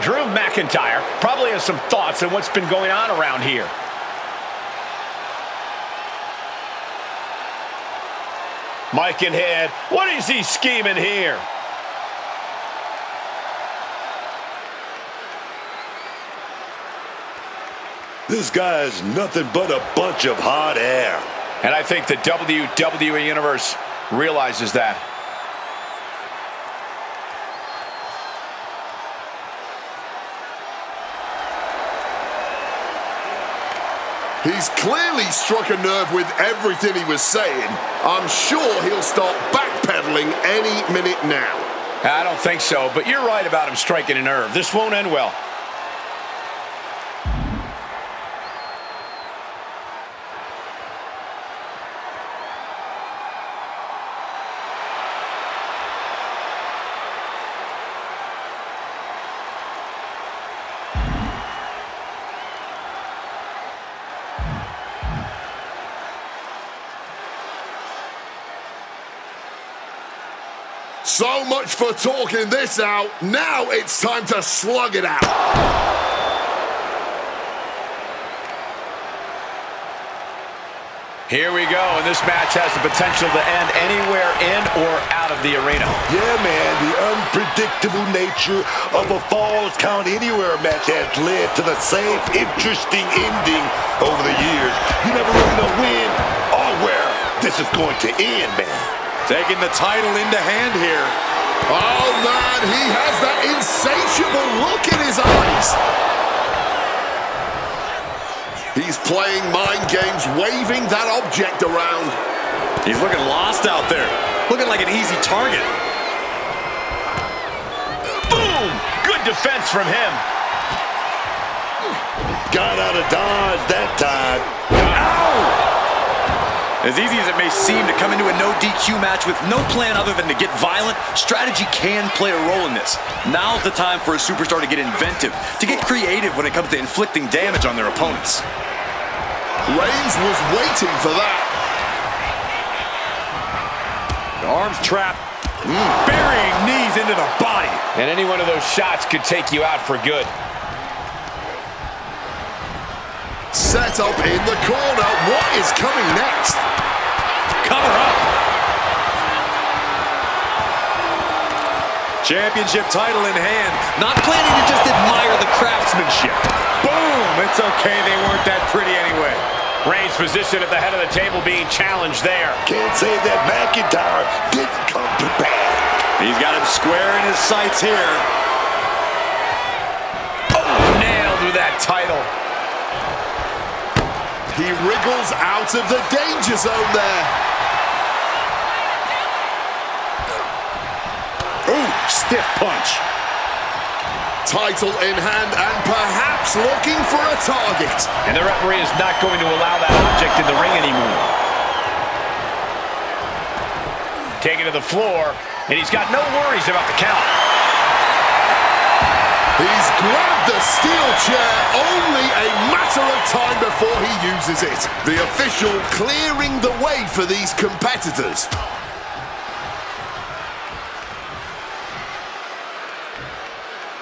Drew McIntyre probably has some thoughts on what's been going on around here. Mike in head. What is he scheming here? This guy is nothing but a bunch of hot air. And I think the WWE Universe realizes that. He's clearly struck a nerve with everything he was saying. I'm sure he'll start backpedaling any minute now. I don't think so, but you're right about him striking a nerve. This won't end well. So much for talking this out. Now it's time to slug it out. Here we go, and this match has the potential to end anywhere in or out of the arena. Yeah, man, the unpredictable nature of a Falls Count Anywhere match has led to the same interesting ending over the years. You never really know when or where this is going to end, man. Taking the title into hand here. Oh, man, he has that insatiable look in his eyes. He's playing mind games, waving that object around. He's looking lost out there. Looking like an easy target. Boom! Good defense from him. Got out of dodge that time. Ow! As easy as it may seem to come into a no DQ match with no plan other than to get violent, strategy can play a role in this. Now's the time for a superstar to get inventive, to get creative when it comes to inflicting damage on their opponents. Reigns was waiting for that. The arms trapped, burying knees into the body. And any one of those shots could take you out for good. Set up in the corner. What is coming next? Cover up. Championship title in hand. Not planning to just admire the craftsmanship. Boom! It's okay, they weren't that pretty anyway. Reigns' position at the head of the table being challenged there. Can't say that McIntyre didn't come prepared. He's got him square in his sights here. Oh, nailed with that title. He wriggles out of the danger zone there. Ooh, stiff punch. Title in hand and perhaps looking for a target. And the referee is not going to allow that object in the ring anymore. Taken to the floor, and he's got no worries about the count. He's grabbed the steel chair, only a matter of time before he uses it. The official clearing the way for these competitors.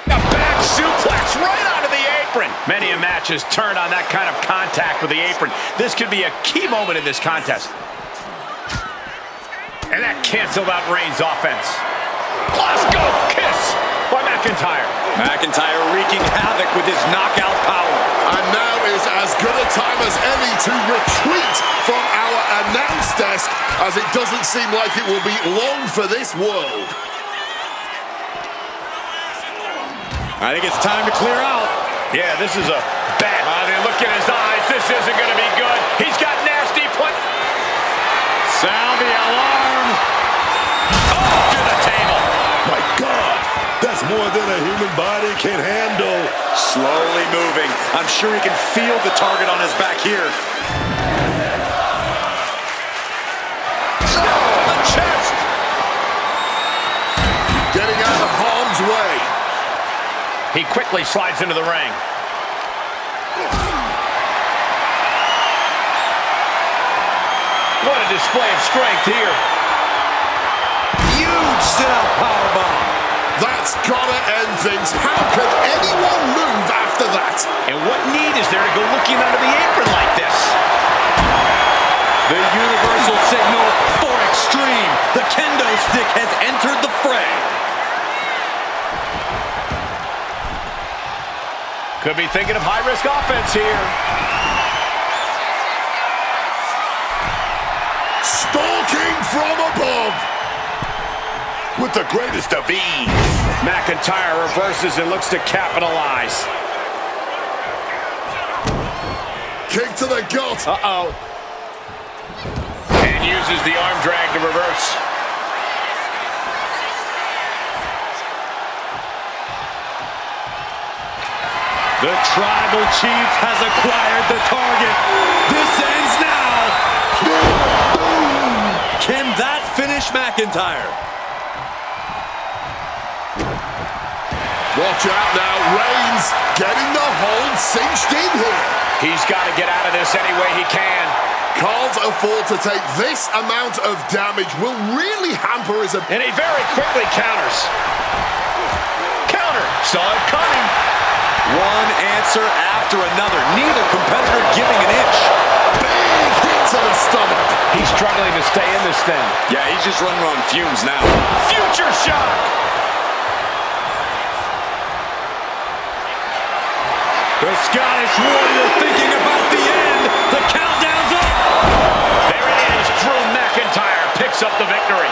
A back suplex right onto the apron. Many a match has turned on that kind of contact with the apron. This could be a key moment in this contest. And that canceled out Reigns' offense. Let's go kiss by McIntyre. McIntyre wreaking havoc with his knockout power. And now is as good a time as any to retreat from our announce desk, as it doesn't seem like it will be long for this world. I think it's time to clear out. Yeah, this is a bad. Look in his eyes. This isn't going to be good. He's got nasty punch. Sound the alarm. Oh, to the table. My God, that's more than a human body can handle. Slowly moving. I'm sure he can feel the target on his back here. Oh, the chest. Getting out of harm's way. He quickly slides into the ring. What a display of strength here. Huge sit-out powerbomb. That's gotta end things. How can anyone move after that? And what need is there to go looking under the apron like this? The universal signal for extreme. The kendo stick has entered the fray. Could be thinking of high-risk offense here. Stalking from above. With the greatest of ease. McIntyre reverses and looks to capitalize. Kick to the gut. Uh-oh. And uses the arm drag to reverse. The tribal chief has acquired the target. This ends now. Can that finish McIntyre? Watch out now. Reigns getting the hold cinched in here. He's got to get out of this any way he can. Can't afford to take this amount of damage. Will really hamper his ability. And he very quickly counters. Counter. Saw it coming. One answer after another. Neither competitor giving an inch. Big hit to the stomach. He's struggling to stay in this thing. Yeah, he's just running on fumes now. Future shock. The Scottish Warrior thinking about the end. The countdown's up. There it is. Drew McIntyre picks up the victory.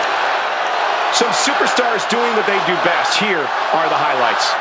Some superstars doing what they do best. Here are the highlights.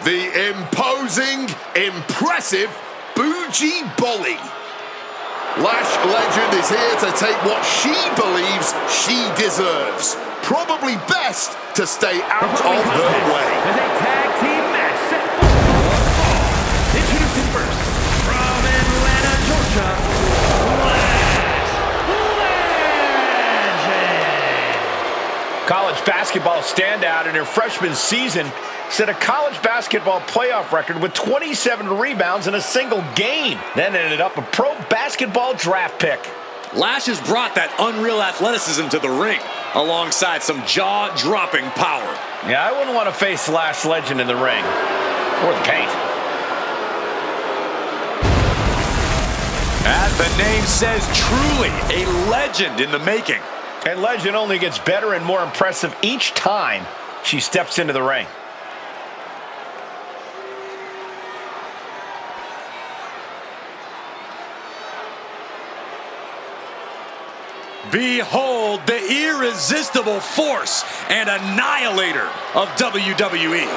The imposing, impressive Bougie Bolly. Lash Legend is here to take what she believes she deserves. Probably best to stay out of her way. As a tag team match set for one fall. Introducing first, from Atlanta, Georgia, Lash Legend. College basketball standout in her freshman season set a college basketball playoff record with 27 rebounds in a single game. Then ended up a pro basketball draft pick. Lash has brought that unreal athleticism to the ring, alongside some jaw-dropping power. Yeah, I wouldn't want to face Lash Legend in the ring. Or the paint. As the name says, truly a legend in the making. And Legend only gets better and more impressive each time she steps into the ring. Behold the irresistible force and annihilator of WWE.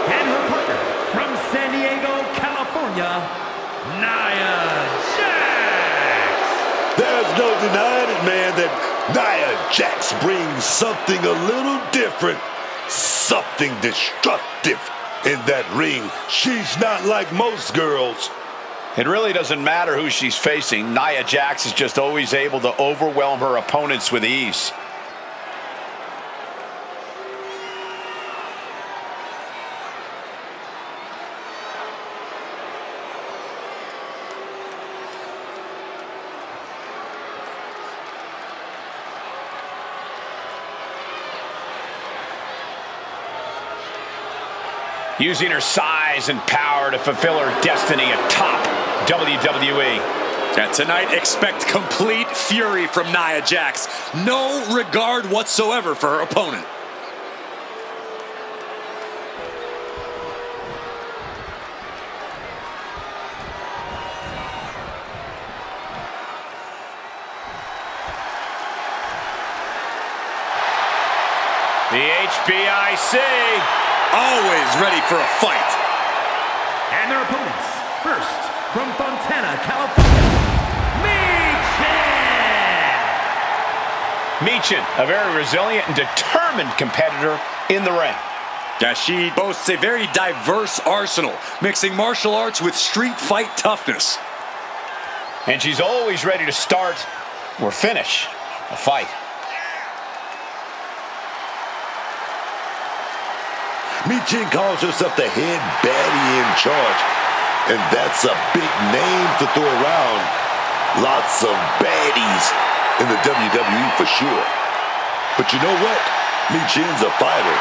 And her partner, from San Diego, California, Nia Jax. There's no denying it, man, that Nia Jax brings something a little different, something destructive in that ring. She's not like most girls. It really doesn't matter who she's facing. Nia Jax is just always able to overwhelm her opponents with ease. Using her size and power to fulfill her destiny atop WWE. And tonight, expect complete fury from Nia Jax. No regard whatsoever for her opponent. The HBIC. Always ready for a fight. And their opponents, first from Fontana, California, Michin, a very resilient and determined competitor in the ring. Yeah, she boasts a very diverse arsenal, mixing martial arts with street fight toughness. And she's always ready to start or finish a fight. Michin calls herself the head baddie in charge, and that's a big name to throw around. Lots of baddies in the WWE for sure. But you know what? Michin's a fighter.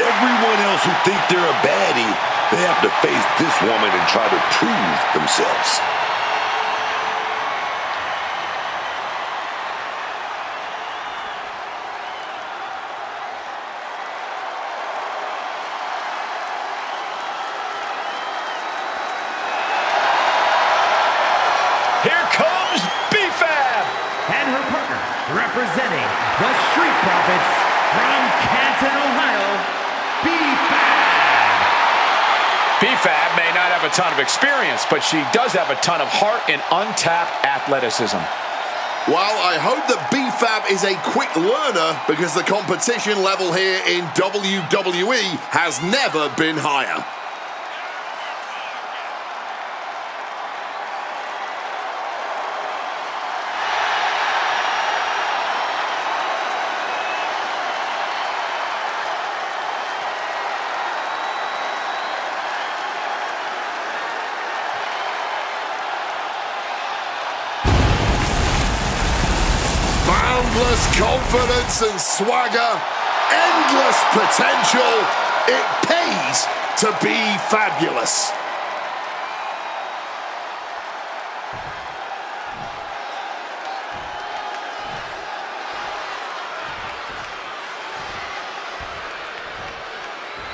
Everyone else who think they're a baddie, they have to face this woman and try to prove themselves. representing the Street Profits from Canton, Ohio, B-Fab. B-Fab may not have a ton of experience, but she does have a ton of heart and untapped athleticism. Well, I hope that B-Fab is a quick learner because the competition level here in WWE has never been higher. Boundless confidence and swagger, endless potential. It pays to be fabulous.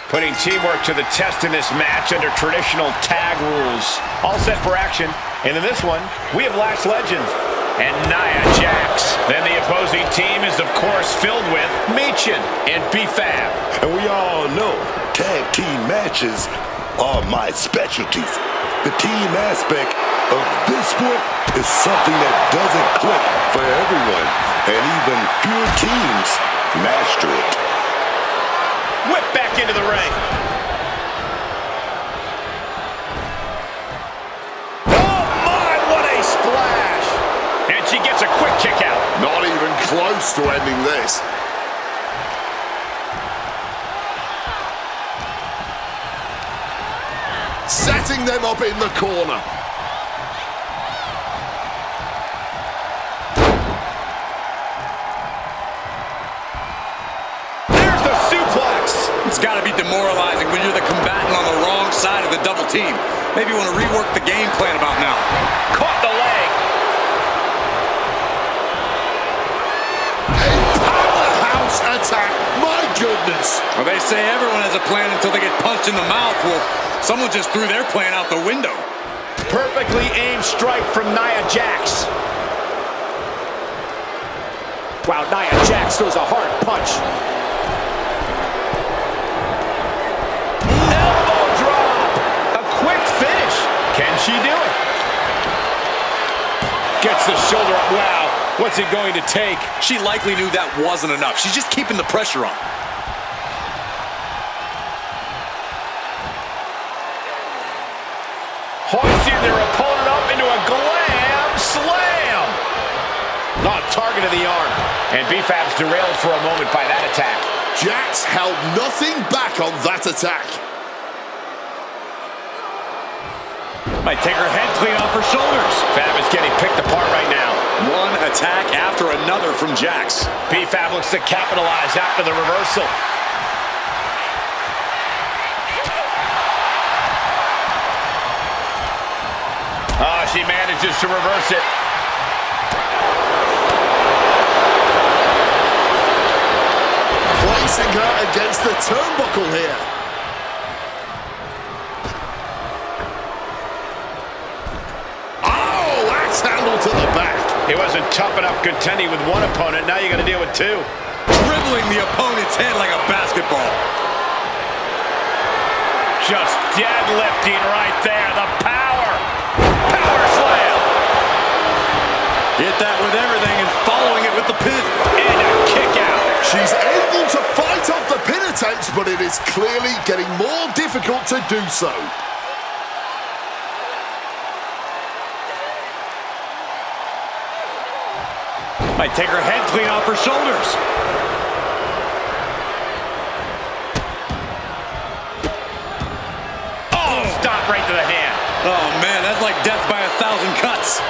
Putting teamwork to the test in this match under traditional tag rules. All set for action. And in this one, we have Last Legend and Nia Jax. Then the opposing team is, of course, filled with Michin and B-Fab. And we all know tag team matches are my specialties. The team aspect of this sport is something that doesn't click for everyone, and even fewer teams master it. Whip back into the ring. Oh my, what a splash! And she gets a quick kick out. Not even close to ending this. Setting them up in the corner. There's the suplex. It's got to be demoralizing when you're the combatant on the wrong side of the double team. Maybe you want to rework the game plan about now. Caught the leg. Powerhouse attack. My goodness. Well, they say everyone has a plan until they get punched in the mouth. Well, someone just threw their plan out the window. Perfectly aimed strike from Nia Jax. Wow, Nia Jax throws a hard punch. Elbow drop. A quick finish. Can she do it? Gets the shoulder up. Wow, what's it going to take? She likely knew that wasn't enough. She's just keeping the pressure on. Hoisting their opponent up into a glam slam. Not targeting the arm. And B-Fab's derailed for a moment by that attack. Jax held nothing back on that attack. Might take her head clean off her shoulders. Fab is getting picked apart right now. One attack after another from Jax. B-Fab looks to capitalize after the reversal. Oh, she manages to reverse it. Placing her against the turnbuckle here. Oh, axe handle to the back. It wasn't tough enough contending with one opponent. Now you got to deal with two. Dribbling the opponent's head like a basketball. just deadlifting right there. The power. Power slam. Hit that with everything and following it with the pin. And a kick out. She's able to fight off the pin attempts, but it is clearly getting more difficult to do so. Might take her head clean off her shoulders. Oh, stop right to the hand. Oh, man, that's like death by 1,000 cuts.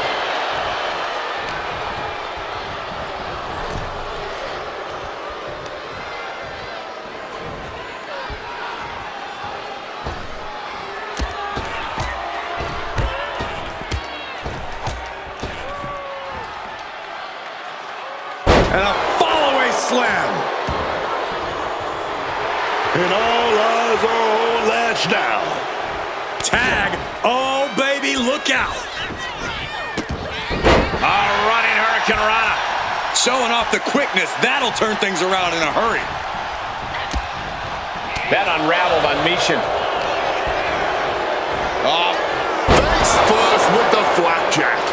And a fall-away slam. And all eyes are on Latch now. Tag. Oh, baby, look out. A running Hurricane Rana. Showing off the quickness. That'll turn things around in a hurry. That unraveled on Michin. Face first with the flapjack.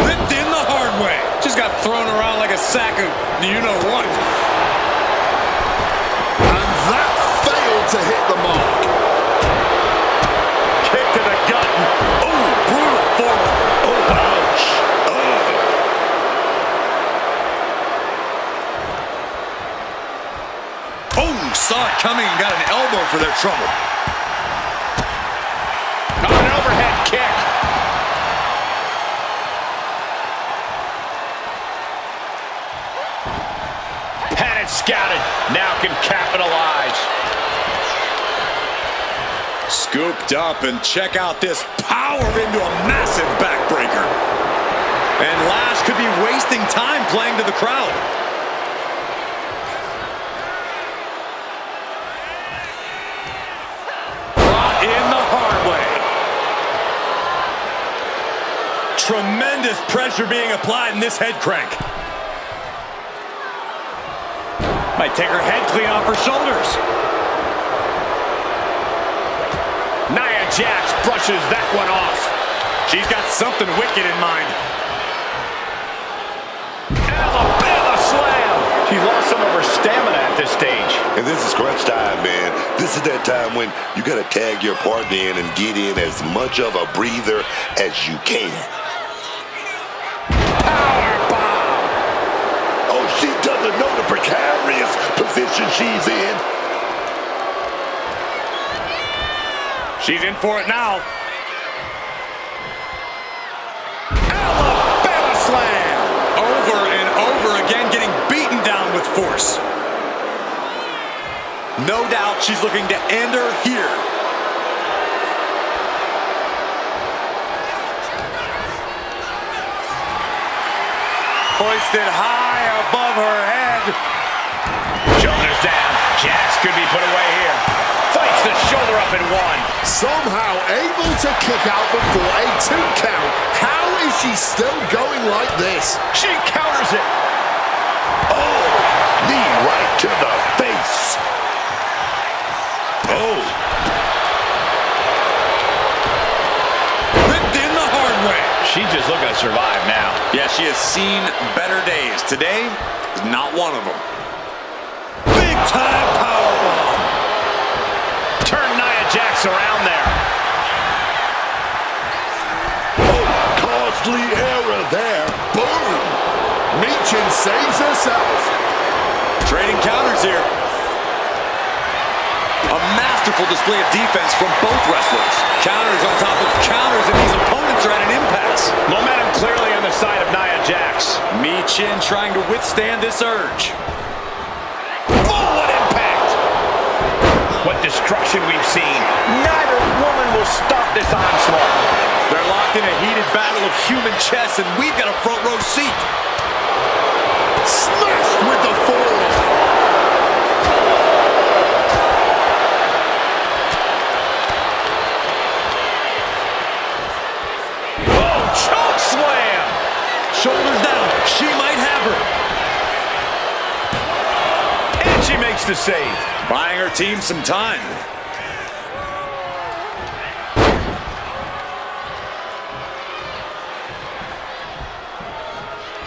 Whipped in the hard way. Just got thrown around like a sack of you-know-what. And that failed to hit the mark. Kick to the gut. Oh, brutal forward. Oh, ouch. Oh, saw it coming and got an elbow for their trouble. Oh, an overhead kick. Had it scouted. Now can capitalize. Scooped up, and check out this power into a massive backbreaker. And Lash could be wasting time playing to the crowd. Brought in the hard way. Tremendous pressure being applied in this head crank. Might take her head clean off her shoulders. Nia Jax brushes that one off. She's got something wicked in mind. Alabama slam. She's lost some of her stamina at this stage. And this is crunch time, man. This is that time when you got to tag your partner in and get in as much of a breather as you can. Powerbomb. Oh, she doesn't know the precarious position she's in. She's in for it now. Alabama slam. Over and over again, getting beaten down with force. No doubt she's looking to end her here. Hoisted high above her head. Shoulders down. Jax could be put away here. Fights the shoulder up in one. Somehow able to kick out before a 2 count. How is she still going like this? She counters it. Oh, knee right to the face. Oh. Ripped in the hard way. She's just looking to survive now. Yeah, she has seen better days. Today is not one of them. Big time powerbomb. Turn Nia Jax around there. Oh, costly error there. Boom! Michin saves herself. Trading counters here. A masterful display of defense from both wrestlers. Counters on top of counters, and these opponents are at an impasse. Momentum clearly on the side of Nia Jax. Michin trying to withstand this urge. Oh, what impact! What destruction we've seen. Neither woman will stop this onslaught. They're locked in a heated battle of human chess, and we've got a front row seat. Smashed with the forearm. Oh, choke slam! Shoulders down. She might have her. And She makes the save. Buying her team some time.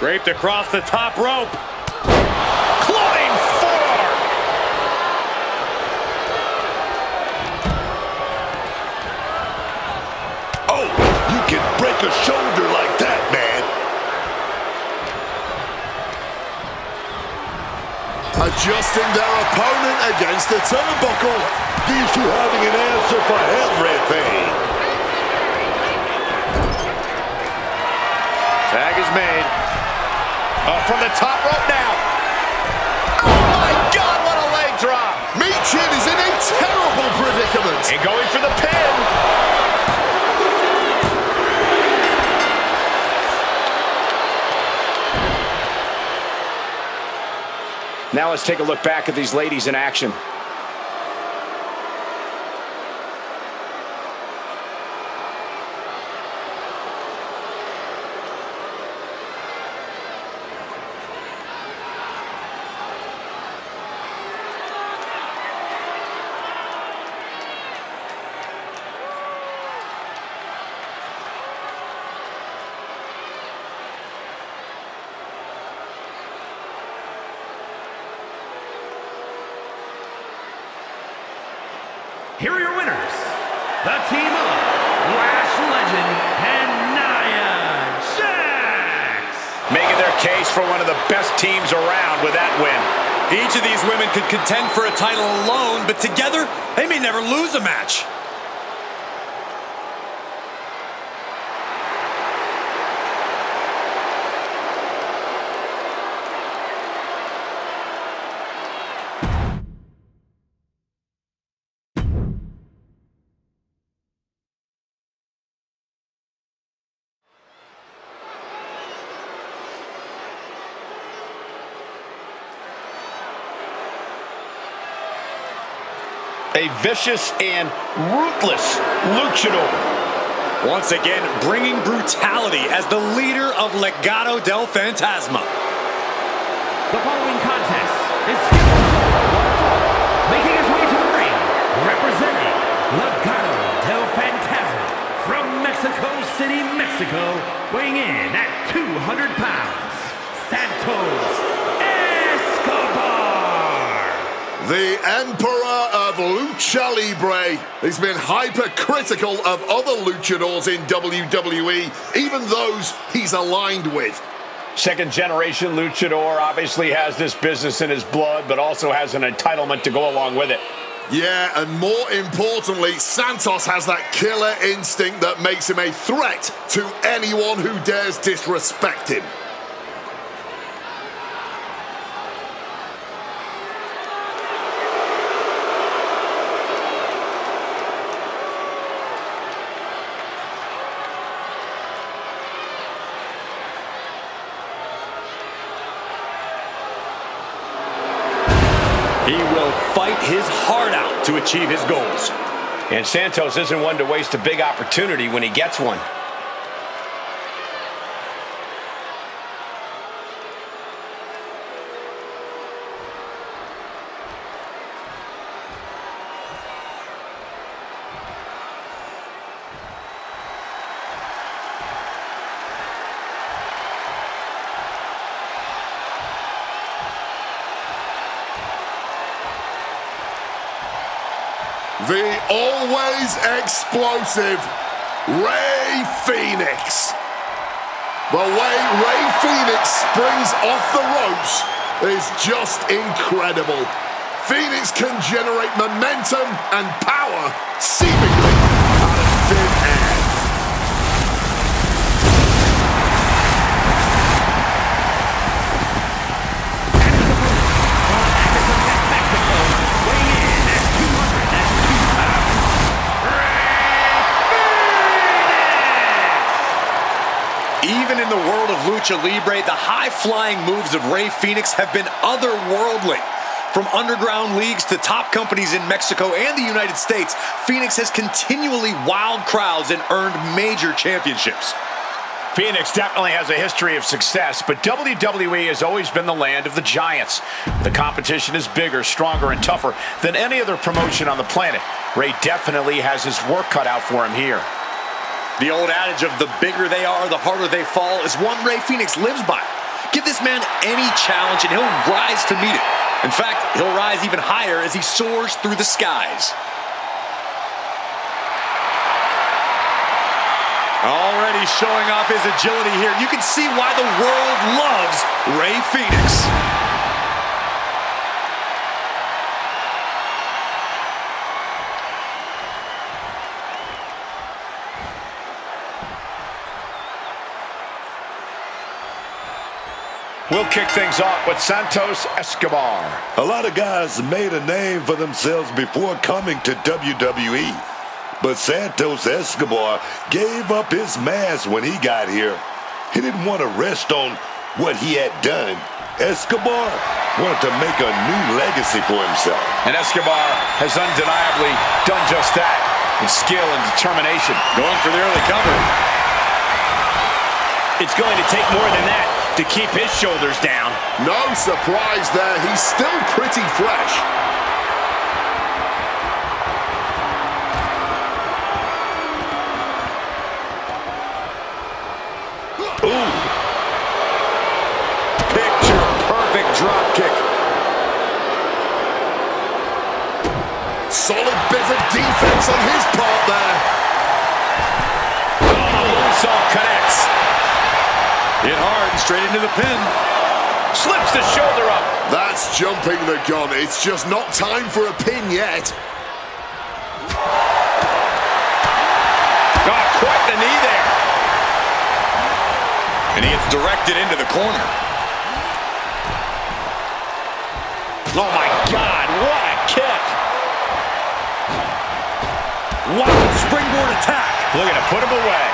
Draped across the top rope. Clawing forearm. Oh, you can break a shoulder like that, man. Adjusting their opponent against the turnbuckle. These two having an answer for everything. Tag is made. From the top rope now. Oh my God, what a leg drop. Michin is in a terrible predicament. And going for the pin. Now let's take a look back at these ladies in action. Here are your winners, the team of Lash Legend and Nia Jax. Making their case for one of the best teams around with that win. Each of these women could contend for a title alone, but together, they may never lose a match. A vicious and ruthless luchador. Once again, bringing brutality as the leader of Legado del Fantasma. The following contest is scheduled for one fall. Making his way to the ring, representing Legado del Fantasma from Mexico City, Mexico, weighing in at 200 pounds, Santos Escobar. The Emperor of Lucha Libre has been hypercritical of other luchadors in WWE, even those he's aligned with. Second generation luchador obviously has this business in his blood, but also has an entitlement to go along with it. Yeah, and more importantly, Santos has that killer instinct that makes him a threat to anyone who dares disrespect him. He will fight his heart out to achieve his goals. And Santos isn't one to waste a big opportunity when he gets one. The always explosive Rey Fenix. The way Rey Fenix springs off the ropes is just incredible. Fenix can generate momentum and power seemingly out of thin air. Even in the world of Lucha Libre, the high-flying moves of Rey Fenix have been otherworldly. From underground leagues to top companies in Mexico and the United States, Fenix has continually wowed crowds and earned major championships. Phoenix definitely has a history of success, but WWE has always been the land of the giants. The competition is bigger, stronger, and tougher than any other promotion on the planet. Ray definitely has his work cut out for him here. The old adage of the bigger they are, the harder they fall is one Ray Phoenix lives by. Give this man any challenge and he'll rise to meet it. In fact, he'll rise even higher as he soars through the skies. Already showing off his agility here. You can see why the world loves Ray Phoenix. We'll kick things off with Santos Escobar. A lot of guys made a name for themselves before coming to WWE. But Santos Escobar gave up his mask when he got here. He didn't want to rest on what he had done. Escobar wanted to make a new legacy for himself. And Escobar has undeniably done just that with skill and determination. Going for the early cover. It's going to take more than that to keep his shoulders down. No surprise there. He's still pretty fresh. Ooh. Picture perfect drop kick. Solid bit of defense on his part there. Oh, all connects. Hit hard and straight into the pin. Slips the shoulder up. That's jumping the gun. It's just not time for a pin yet. Got quite the knee there. And he gets directed into the corner. Oh my God, what a kick. Wild springboard attack. Looking to put him away.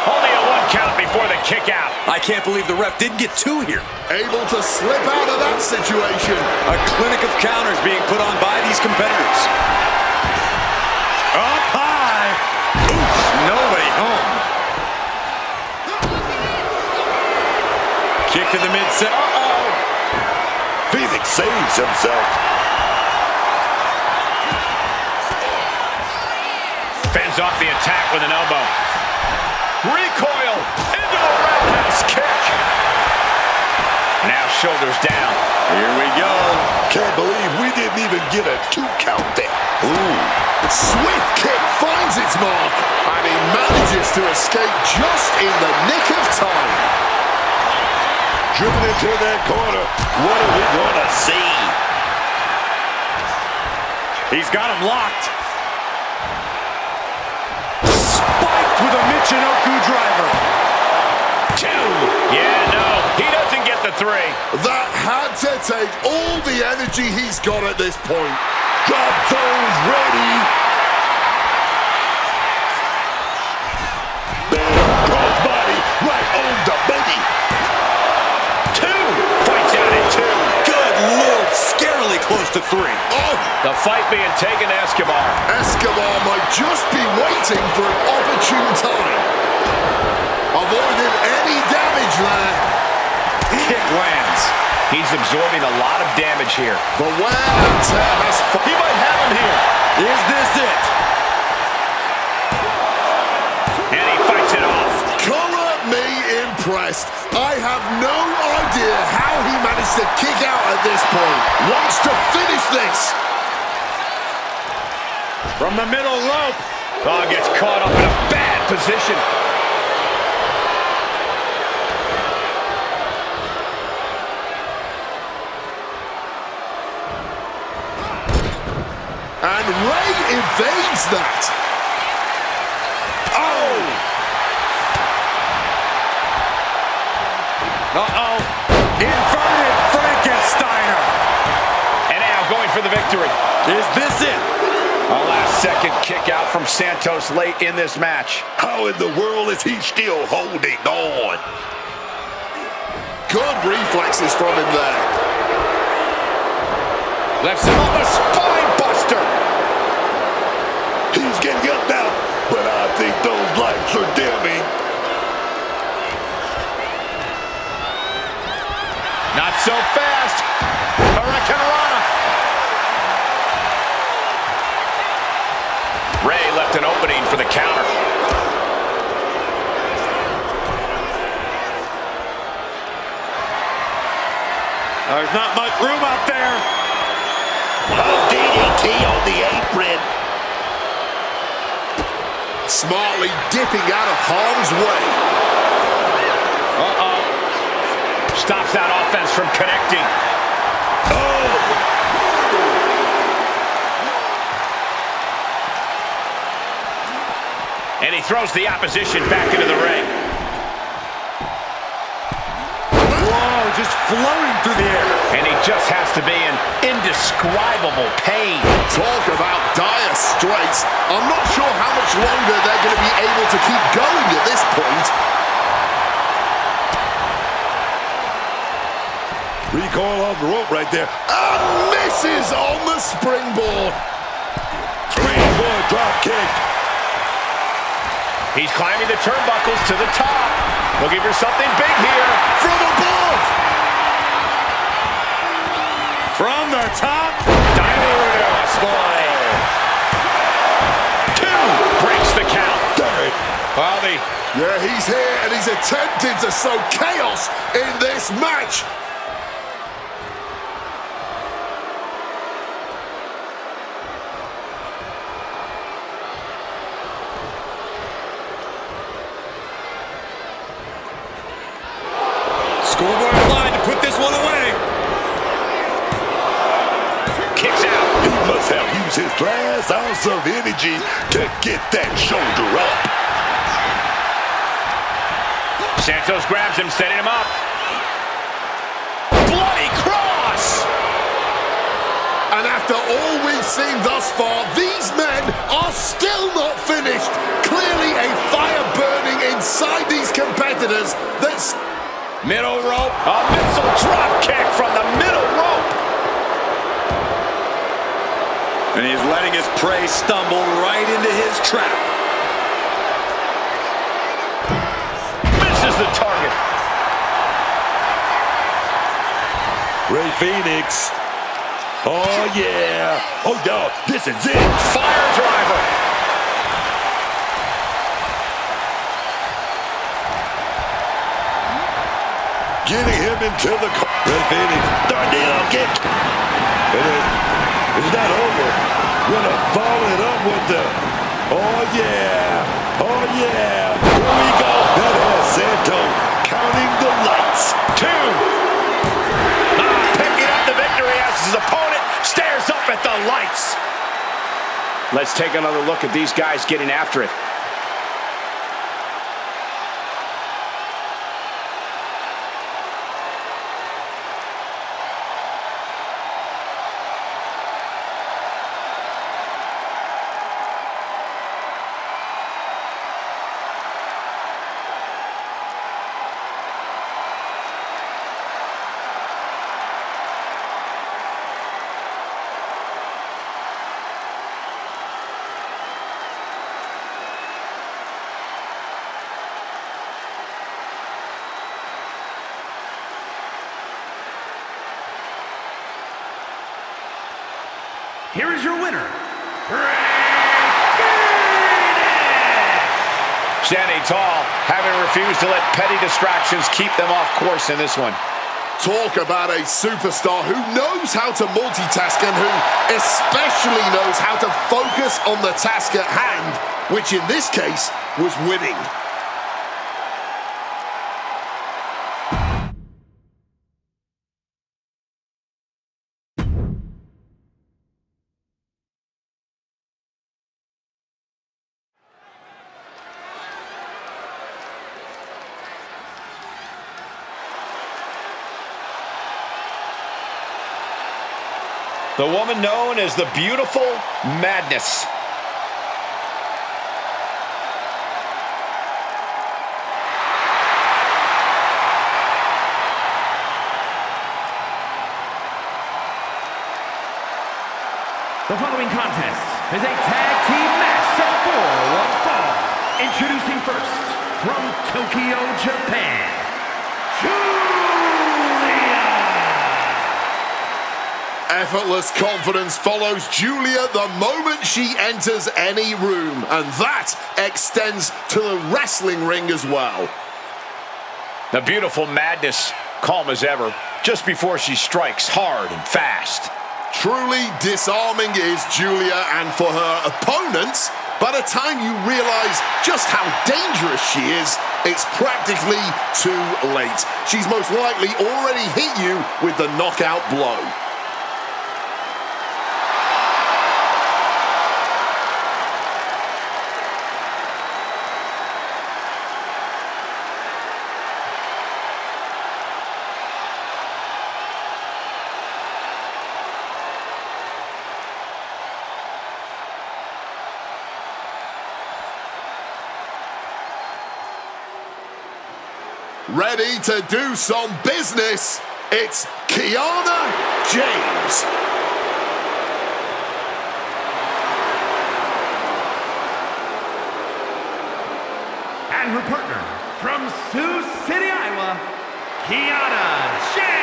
Only a 1 count before the kick out. I can't believe the ref didn't get 2 here. Able to slip out of that situation. A clinic of counters being put on by these competitors. Up high. Oof, nobody home. Kick to the midset. Uh-oh. Phoenix saves himself. Fends off the attack with an elbow. Recoil into the roundhouse kick. Now shoulders down. Here we go. Can't believe we didn't even get a 2 count there. Ooh. Swift kick finds its mark. And he manages to escape just in the nick of time. Driven into that corner. What are we going to see? He's got him locked. Spiked with a Michinoku driver. 2. Yeah, no, he doesn't get the 3. That had to take all the energy he's got at this point. Drop those ready. Big crossbody right on the boogie. 2. Fights out at 2. Good Lord, scarily close to 3. Oh, The fight being taken to Escobar. Escobar might just be waiting for an opportune time. Avoided any damage there. Kick lands. He's absorbing a lot of damage here. The wear and tear has... He might have him here. Is this it? And he fights it off. Color me impressed. I have no idea how he managed to kick out at this point. Wants to finish this. From the middle rope. Oh, gets caught up in a bad position. And Ray evades that. Oh! Uh-oh. Inverted Frankensteiner. And now going for the victory. Is this it? A last-second kick out from Santos late in this match. How in the world is he still holding on? Good reflexes from him there. Lifts him up, a spine buster. He's getting up now, but I think those results are dimming. Not so fast. Hurricanrana. Ray left an opening for the counter. There's not much room out there. Oh, DDT on the apron. Smartly dipping out of harm's way. Uh-oh. Stops that offense from connecting. Oh! And he throws the opposition back into the ring. Whoa, just floating through the air. And he just has to be in indescribable pain. Talk about dire straits. I'm not sure how much longer they're going to be able to keep going at this point. Recoil off the rope right there. And misses on the springboard. Springboard drop kick. He's climbing the turnbuckles to the top. Looking for something big here. From above. From the top. Diving spine. 2 breaks the count. Third. Yeah, he's here and he's attempting to sow chaos in this match. Scoreboard line to put this one away. Kicks out. He must have used his last ounce of energy to get that shoulder up. Santos grabs him, setting him up. Bloody cross! And after all we've seen thus far, these men are still not finished. Clearly a fire burning inside these competitors that's... Middle rope. A missile drop kick from the middle rope. And he's letting his prey stumble right into his trap. Misses the target. Ray Phoenix. Oh, yeah. Oh, no. This is it. Fire driver. Getting him into the... Ray Phoenix. Tornado kick. And it's not over. Gonna follow it up with the... Oh, yeah. Oh, yeah. Here we go. That has Santos counting the lights. 2. Picking up the victory as his opponent stares up at the lights. Let's take another look at these guys getting after it. Here is your winner, Standing tall, having refused to let petty distractions keep them off course in this one. Talk about a superstar who knows how to multitask and who especially knows how to focus on the task at hand, which in this case was winning. The woman known as the Beautiful Madness. The following contest is a tag team match set for one fall. Introducing first, from Tokyo, Japan, Effortless confidence follows Julia the moment she enters any room, and that extends to the wrestling ring as well. The beautiful madness, calm as ever, just before she strikes hard and fast. Truly disarming is Julia, and for her opponents, by the time you realize just how dangerous she is, it's practically too late. She's most likely already hit you with the knockout blow. Ready to do some business, it's Kiana James. and her partner from Sioux City, Iowa, Kiana James.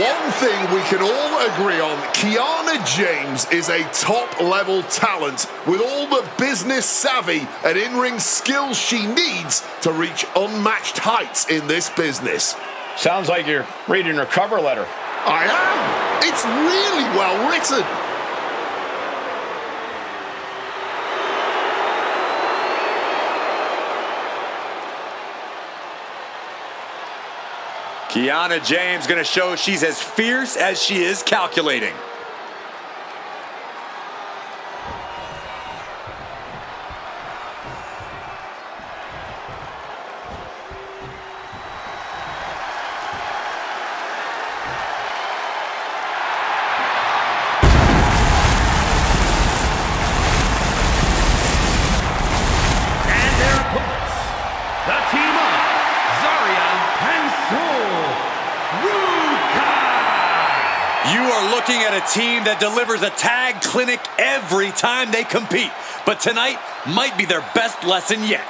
One thing we can all agree on, Kiana James is a top-level talent with all the business savvy and in-ring skills she needs to reach unmatched heights in this business. Sounds like you're reading her cover letter. I am. It's really well written. Kiana James going to show she's as fierce as she is calculating. And their opponents, the team of Zarya and You are looking at a team that delivers a tag clinic every time they compete. But tonight might be their best lesson yet.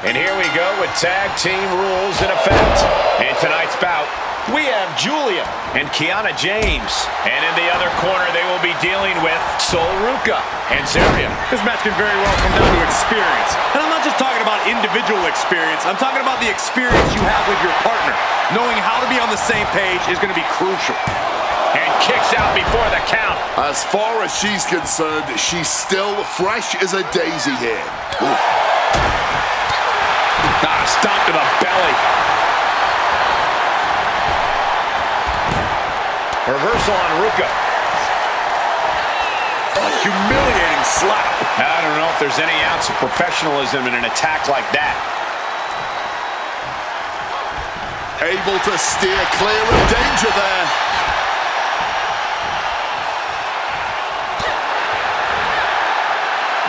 And here we go with tag team rules in effect. In tonight's bout, we have Julia and Kiana James. And in the other corner, they will be dealing with Sol Ruca and Zarya. This match can very well come down to experience. And I'm not just talking about individual experience. I'm talking about the experience you have with your partner. Knowing how to be on the same page is going to be crucial. And kicks out before the count. As far as she's concerned, she's still fresh as a daisy here. Ooh. Stomp to the belly. Reversal on Ruca. A humiliating slap. I don't know if there's any ounce of professionalism in an attack like that. Able to steer clear of danger there.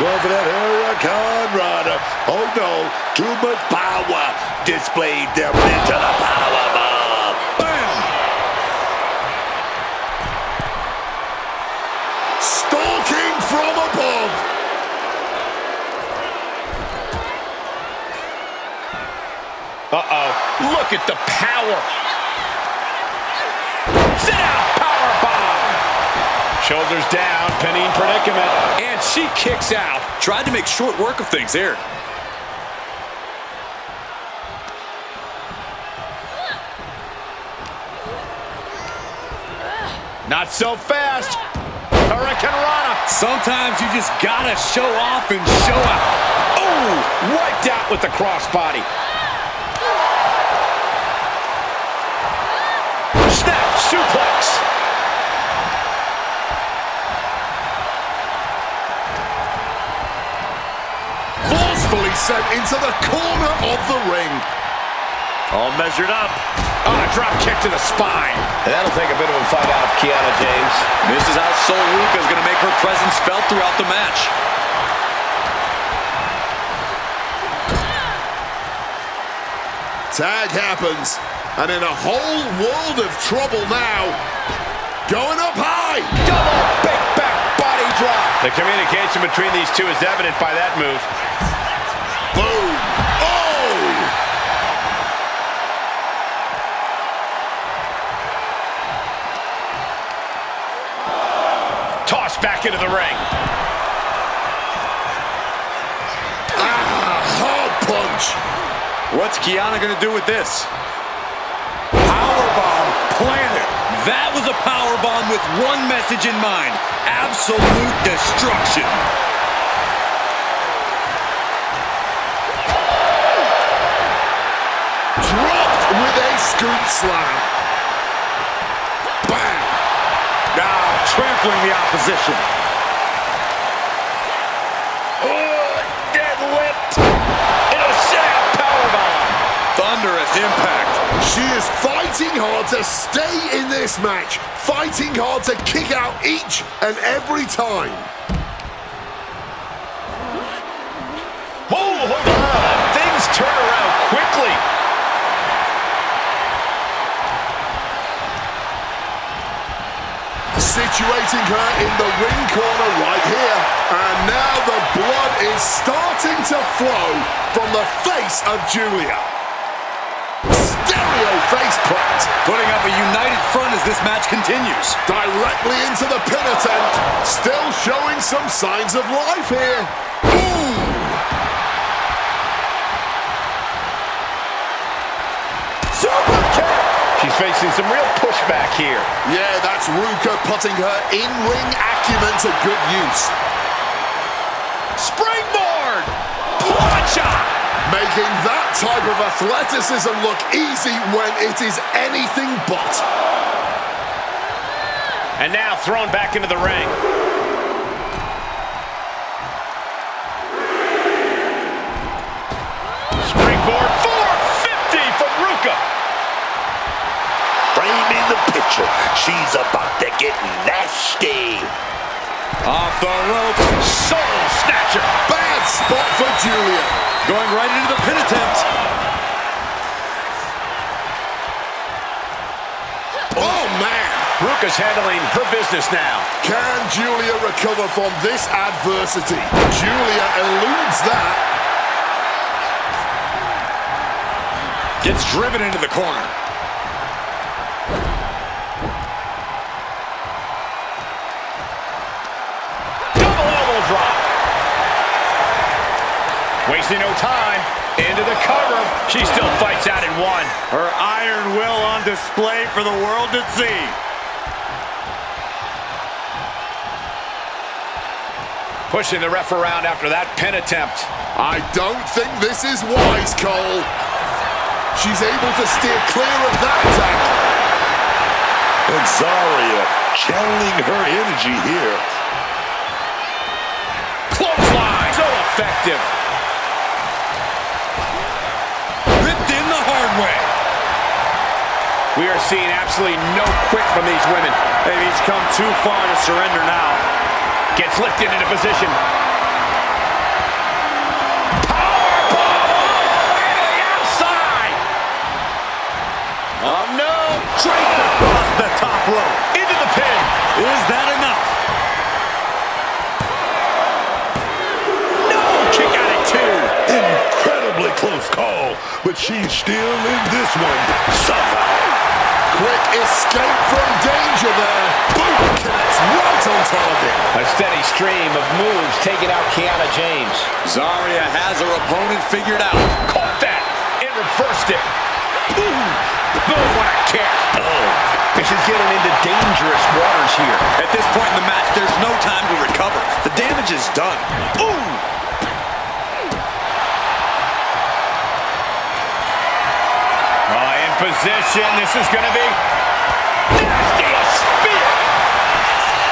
Going for that Hurricane Runner. Oh no, too much power displayed there into the power bomb. Bam! Stalking from above. Uh-oh, look at the power. Sit down, power bomb. Shoulders down, pinning predicament. And she kicks out. Tried to make short work of things there. Not so fast. Hurricane Rana. Sometimes you just gotta show off and show out. Oh, wiped out with the crossbody. suplex. Forcefully sent into the corner of the ring. All measured up. Oh, a drop kick to the spine. And that'll take a bit of a fight out of Kiana James. This is how Sol Ruca is going to make her presence felt throughout the match. Tag happens, and in a whole world of trouble now. Going up high. Double big back body drop. The communication between these two is evident by that move. Boom. Oh! Tossed back into the ring. Hard punch. What's Kiana going to do with this? Powerbomb planted. That was a powerbomb with one message in mind. Absolute destruction. Dropped with a scoop slam. Bang. Now trampling the opposition. Deadlift. And a snap powerbomb. Thunderous impact. She is fighting hard to stay in this match. Fighting hard to kick out each and every time. Oh, hold on. Things turn around quickly. Situating her in the ring corner right here. And now the blood is starting to flow from the face of Julia. Stereo face plant. Putting up a united front as this match continues. Directly into the pin attempt. Still showing some signs of life here. Ooh. Super kick. She's facing some real pushback here. Yeah, that's Ruca putting her in-ring acumen to good use. Springboard. Plancha. Making that type of athleticism look easy when it is anything but. And now thrown back into the ring. Springboard 450 from Ruca. Framing the picture. She's about to get nasty. Off the ropes. Soul snatcher. Bad spot for Julia. Going right into the pin attempt. Oh, man. Ruca's handling her business now. Can Julia recover from this adversity? Julia eludes that. Gets driven into the corner. Double elbow drop. Wasting no time. Into the cover. She still fights out in one. Her iron will on display for the world to see. Pushing the ref around after that pin attempt. I don't think this is wise, Cole. She's able to steer clear of that attack. And Zarya channeling her energy here. Clothesline. So effective. Ripped in the hard way. We are seeing absolutely no quit from these women. Maybe he's come too far to surrender now. Gets lifted into position. Oh no! Draped across the top rope. Into the pin. Is that enough? No! Kick out at two. Incredibly close call, but she's still in this one somehow. Quick escape from danger there. Boom! Connects right on target. A steady stream of moves taking out Kiana James. Zarya has her opponent figured out. Caught that and reversed it. Boom! Boom! What a kick. Oh. She's getting into dangerous waters here. At this point in the match, there's no time to recover. The damage is done. Ooh! In position. This is going to be nasty.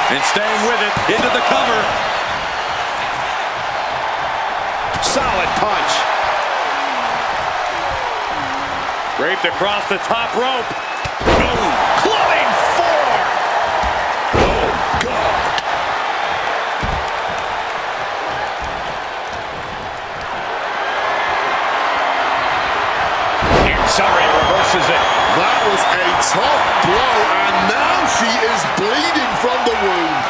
And staying with it, into the cover. Solid punch. Draped across the top rope. Boom. Clubbing four. Oh, God. And Zarya reverses it. That was a tough blow, and now she is bleeding from the wound.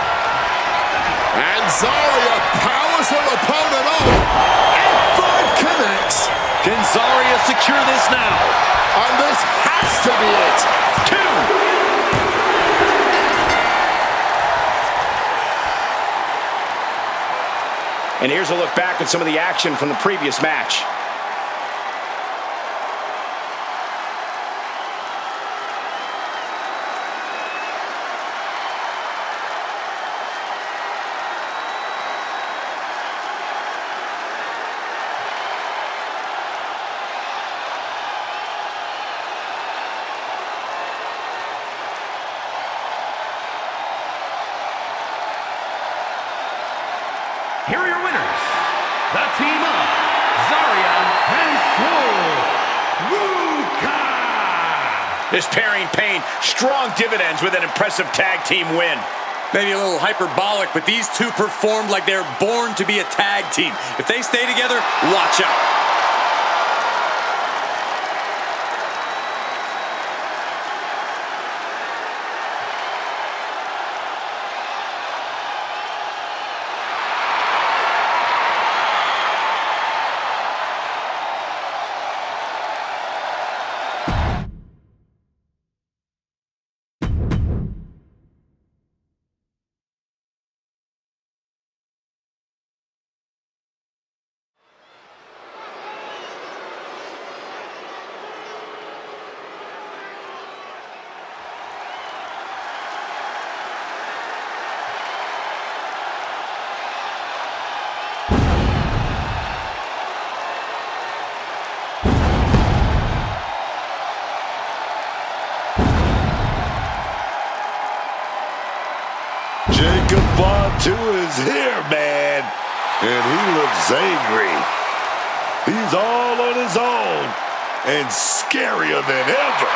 And Zarya powers her opponent off. F5 connects. Can Zarya secure this now? And this has to be it. 2. And here's a look back at some of the action from the previous match. Here are your winners, the team of Zarya and Ruka. This pairing paid strong dividends with an impressive tag team win. Maybe a little hyperbolic, but these two performed like they're born to be a tag team. If they stay together, watch out. Jacob Fatu is here, man. And he looks angry. He's all on his own and scarier than ever.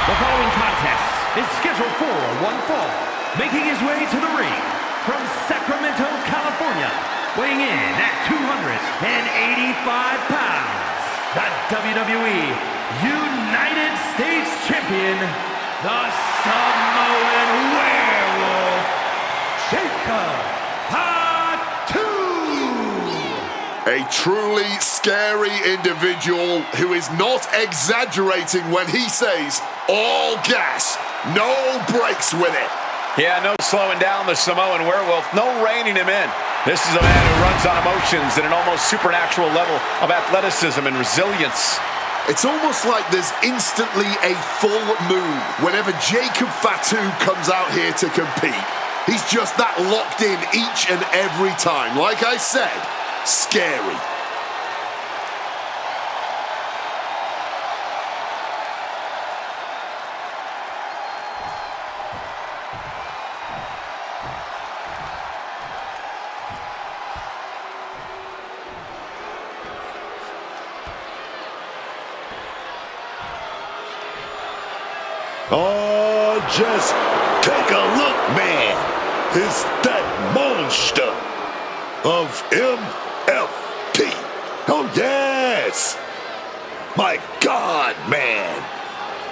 The following contest is scheduled for one fall. Making his way to the ring from Sacramento, California, weighing in at 285 pounds, the WWE United States Champion, the Samoan Werewolf, Jacob Fatu. A truly scary individual who is not exaggerating when he says all gas, no brakes with it. Yeah, no slowing down the Samoan Werewolf, no reining him in. This is a man who runs on emotions at an almost supernatural level of athleticism and resilience. It's almost like there's instantly a full moon whenever Jacob Fatu comes out here to compete. He's just that locked in each and every time. Like I said, scary. Oh, just take a look, man. It's that monster of MFT. Oh, yes. My God, man.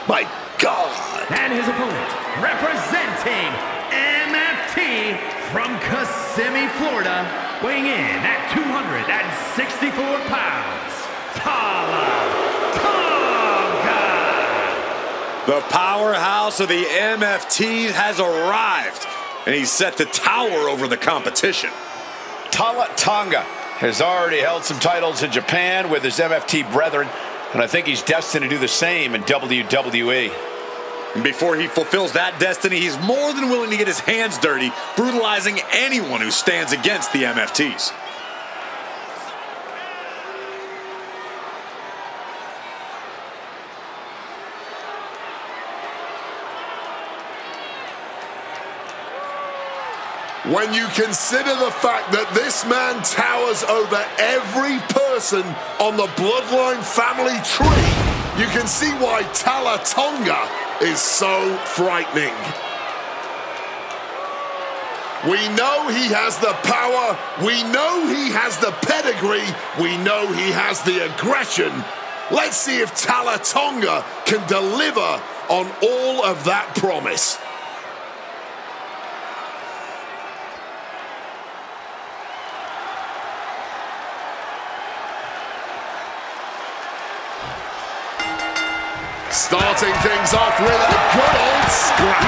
My God. And his opponent, representing MFT from Kissimmee, Florida, weighing in at 264 pounds, Tala. The powerhouse of the MFT has arrived, and he's set to tower over the competition. Tala Tonga has already held some titles in Japan with his MFT brethren, and I think he's destined to do the same in WWE. And before he fulfills that destiny, he's more than willing to get his hands dirty, brutalizing anyone who stands against the MFTs. When you consider the fact that this man towers over every person on the Bloodline family tree, you can see why Tala Tonga is so frightening. We know he has the power, we know he has the pedigree, we know he has the aggression. Let's see if Tala Tonga can deliver on all of that promise. Starting things off with a good old scrap.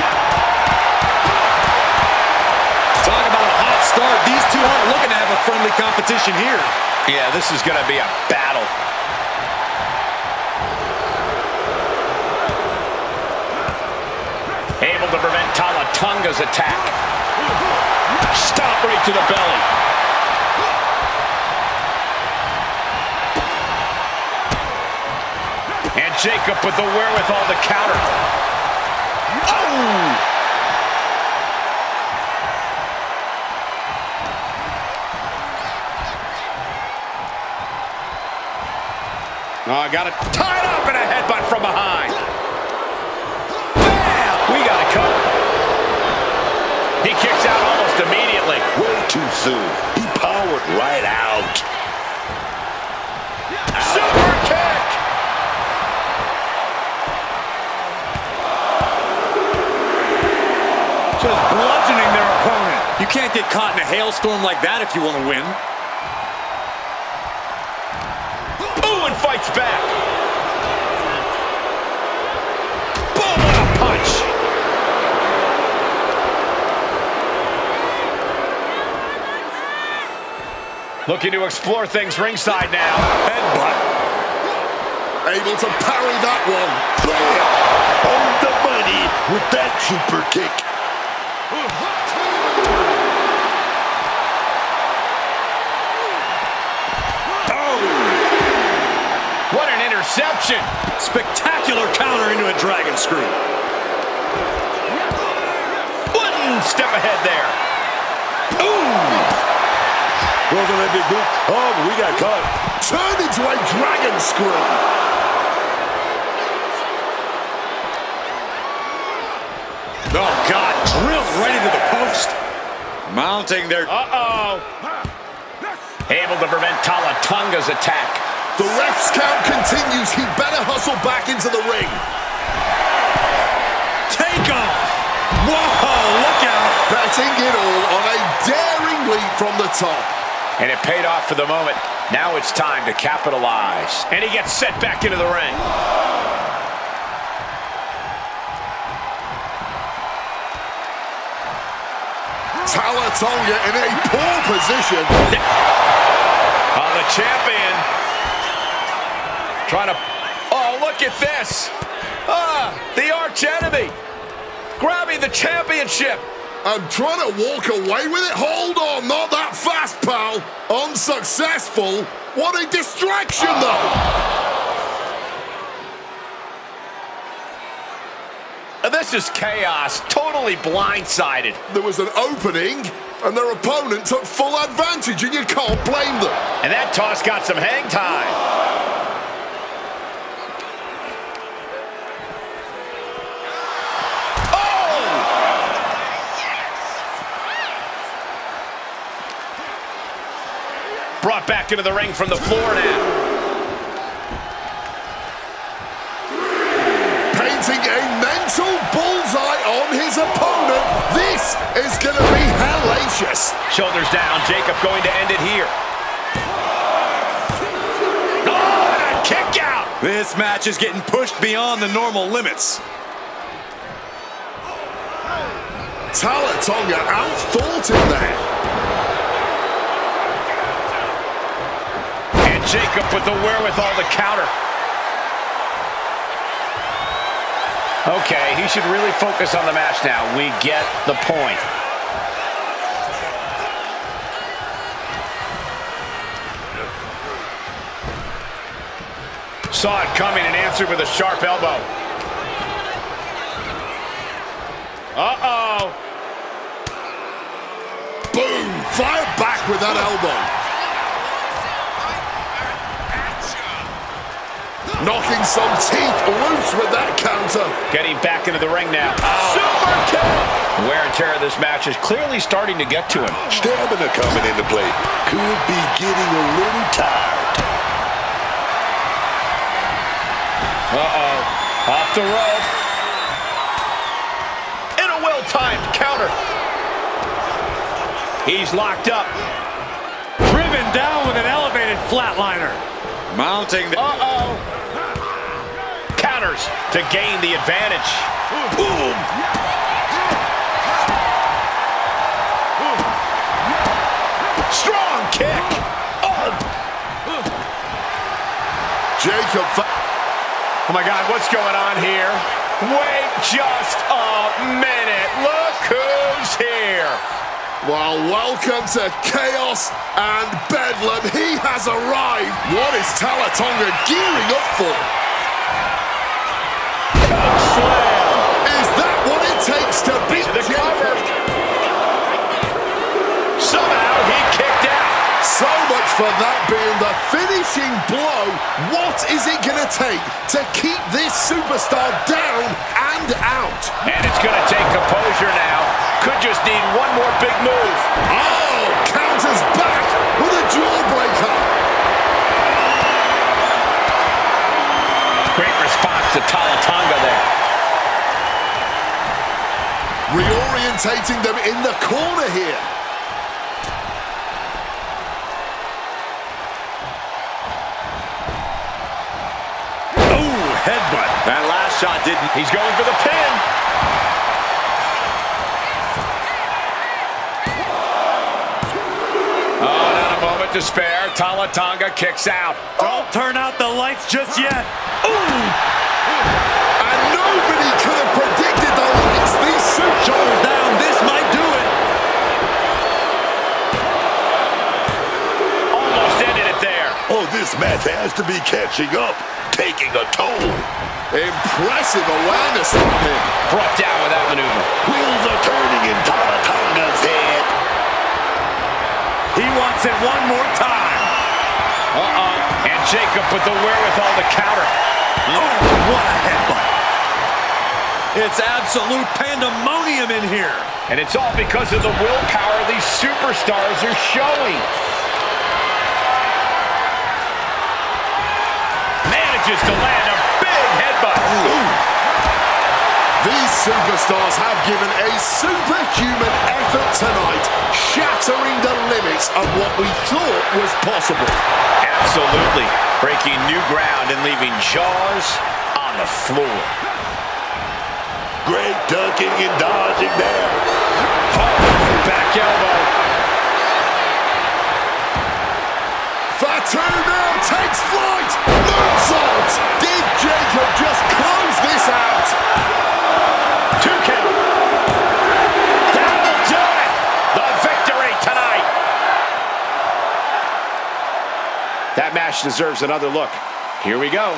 Talk about a hot start. These two aren't looking to have a friendly competition here. Yeah, this is going to be a battle. Able to prevent Tala Tonga's attack. Stop right to the belly. And Jacob with the wherewithal to counter. Oh! Oh, got it tied up and a headbutt from behind. Bam! We got it covered. He kicks out almost immediately. Way too soon. He powered right out. Super kick! Just bludgeoning their opponent. You can't get caught in a hailstorm like that if you want to win. Fights back. Boom, what a punch. Looking to explore things ringside now. Headbutt. Able to parry that one. Bam! On the money with that super kick. What an interception! Spectacular counter into a dragon screw. One step ahead there. Ooh! Wasn't that big boot? Oh, but we got caught. Turned into a dragon screw. Oh, God. Drilled right into the post. Mounting their... Uh-oh. Able to prevent Tala Tonga's attack. The ref's count continues. He better hustle back into the ring. Take off. Whoa, look out. Betting it all on a daring leap from the top. And it paid off for the moment. Now it's time to capitalize. And he gets set back into the ring. Tala Tonga in a poor position. Oh, the champion. Trying to... Oh, look at this. The arch enemy. Grabbing the championship. I'm trying to walk away with it. Hold on, not that fast, pal. Unsuccessful. What a distraction, though. This is chaos. Totally blindsided. There was an opening, and their opponent took full advantage, and you can't blame them. And that toss got some hang time. Brought back into the ring from the floor now. Painting a mental bullseye on his opponent. This is going to be hellacious. Shoulders down. Jacob going to end it here. Oh, and a kick out. This match is getting pushed beyond the normal limits. Tala Tonga outthought him there. Jacob with the wherewithal to counter. Okay, he should really focus on the match now. We get the point. Saw it coming and answered with a sharp elbow. Uh-oh. Fire back with that elbow. Knocking some teeth loose with that counter. Getting back into the ring now. Super kick! The wear and tear of this match is clearly starting to get to him. Stamina coming into play. Could be getting a little tired. Uh-oh. Off the rope. And a well-timed counter. He's locked up. Driven down with an elevated flatliner. Mounting the... Uh-oh. Counters to gain the advantage. Boom. Strong kick. Oh. Jacob. Oh my God, what's going on here? Wait just a minute. Look who's here. Well, welcome to Chaos and Bedlam. He has arrived. What is Talatonga gearing up for? Slam. Is that what it takes to beat The Jacob? cover. Somehow he kicked out. So much for that being the finishing blow. What is it going to take to keep this superstar down and out? And it's going to take composure now. Could just need one more big move. Oh, counters back with a jawbreaker. Great response to Talatonga there. Reorientating them in the corner here. Ooh, headbutt. That last shot didn't... He's going for the pin. Oh, not a moment to spare. Talatonga kicks out. Don't turn out the lights just yet. And nobody could have predicted the lights these suits. Shoulders down. This might do it. Almost ended it there. Oh, this match has to be catching up, taking a toll. Impressive awareness from him. Brought down with that maneuver. Wheels are turning in Talatonga's head. He wants it one more time. And Jacob with the wherewithal to counter. Oh, what a headbutt. It's absolute pandemonium in here. And it's all because of the willpower these superstars are showing. Manages to land a big headbutt. These superstars have given a superhuman effort tonight, shattering the limits of what we thought was possible. Absolutely. Breaking new ground and leaving jaws on the floor. Great ducking and dodging there. Back elbow. Fatu now takes flight. Moonsault. Did Jacob just close this out? 2 count. That'll do it. The victory tonight. That match deserves another look. Here we go.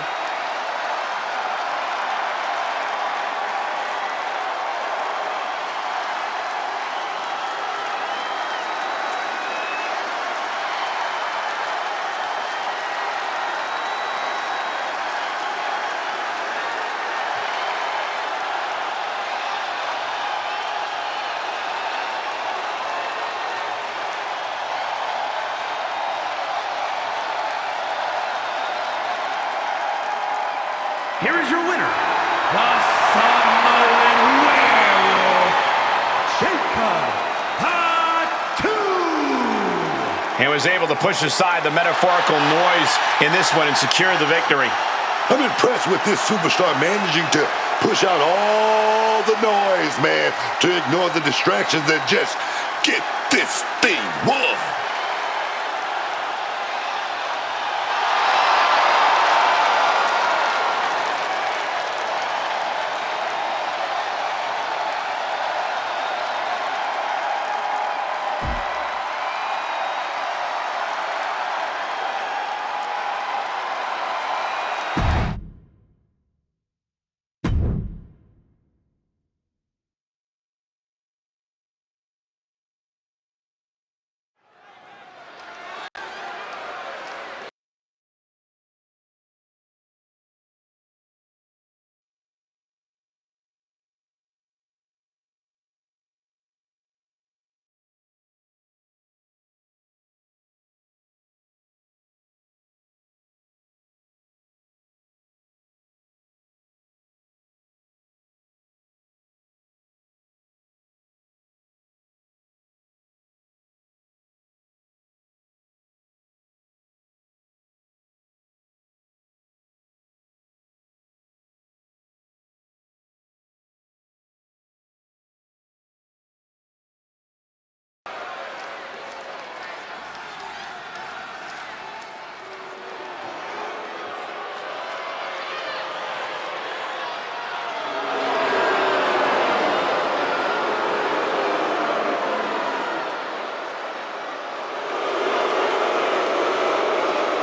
Here is your winner, the Samoan Werewolf, Jacob Fatu. And was able to push aside the metaphorical noise in this one and secure the victory. I'm impressed with this superstar managing to push out all the noise, man, to ignore the distractions and just get this thing won.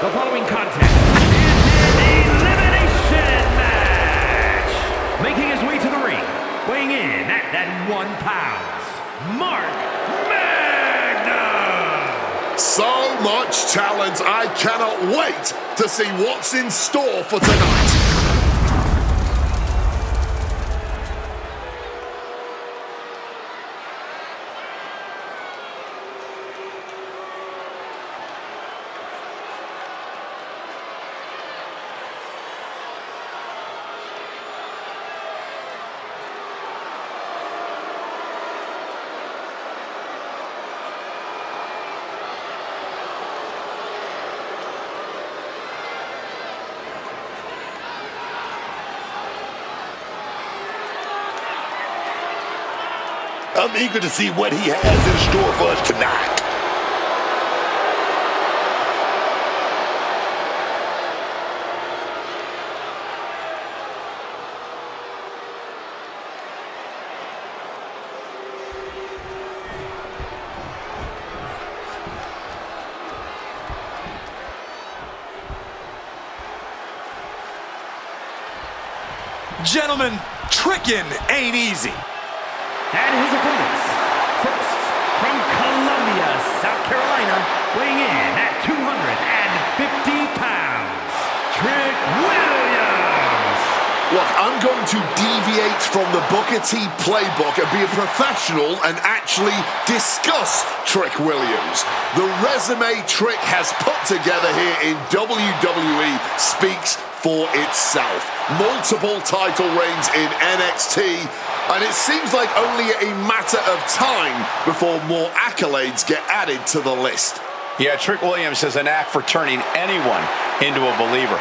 The following contest is an elimination match. Making his way to the ring, weighing in at that 1 pound, Mark Magnum. So much talent, I cannot wait to see what's in store for tonight. I'm eager to see what he has in store for us tonight. Gentlemen, tricking ain't easy. And his opponents, first, from Columbia, South Carolina, weighing in at 250 pounds, Trick Williams. Look, I'm going to deviate from the Booker T playbook and be a professional and actually discuss Trick Williams. The resume Trick has put together here in WWE speaks for itself. Multiple title reigns in NXT, and it seems like only a matter of time before more accolades get added to the list. Yeah, Trick Williams has a knack for turning anyone into a believer.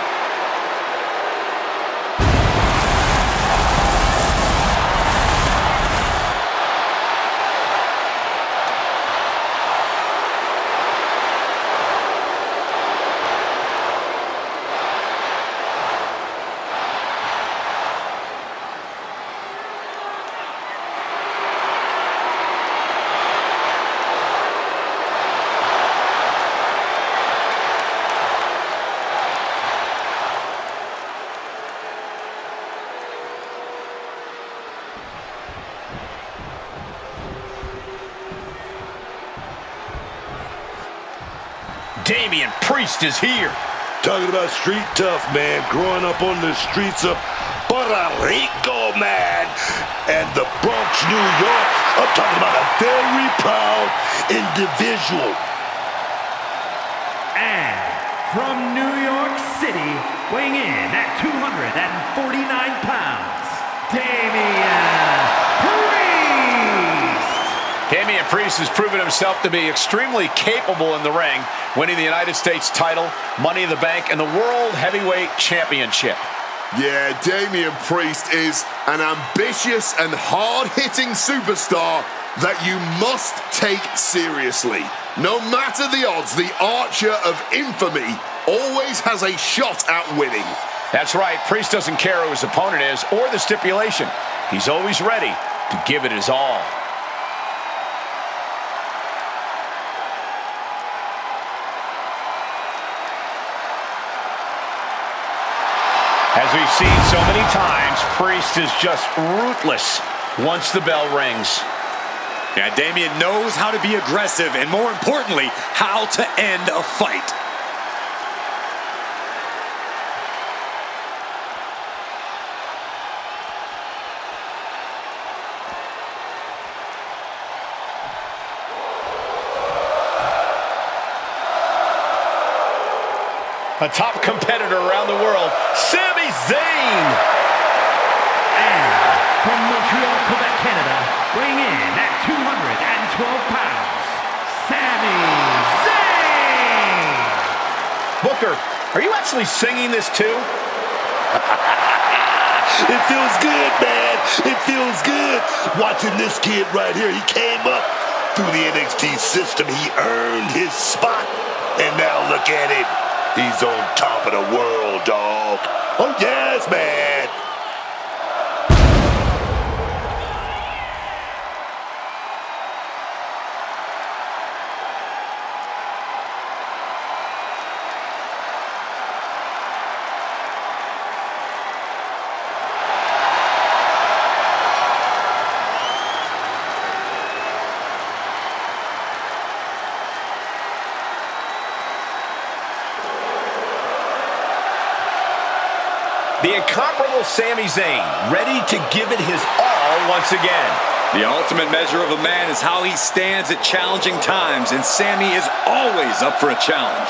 Damian Priest is here. Talking about street tough, man. Growing up on the streets of Puerto Rico, man. And the Bronx, New York. I'm talking about a very proud individual. And from New York City, weighing in at 249 pounds, Damian Priest. Damian Priest has proven himself to be extremely capable in the ring, winning the United States title, Money in the Bank, and the World Heavyweight Championship. Yeah, Damian Priest is an ambitious and hard-hitting superstar that you must take seriously. No matter the odds, the Archer of Infamy always has a shot at winning. That's right, Priest doesn't care who his opponent is or the stipulation. He's always ready to give it his all. As we've seen so many times, Priest is just ruthless once the bell rings. Yeah, Damian knows how to be aggressive and, more importantly, how to end a fight. A top competitor around the world, Sami Zayn. And from Montreal, Quebec, Canada, weighing in at 212 pounds, Sami Zayn. Booker, are you actually singing this too? It feels good, man. It feels good. Watching this kid right here. He came up through the NXT system. He earned his spot. And now look at him. He's on top of the world, dog. Oh, yes, man. The incomparable Sami Zayn, ready to give it his all once again. The ultimate measure of a man is how he stands at challenging times, and Sami is always up for a challenge.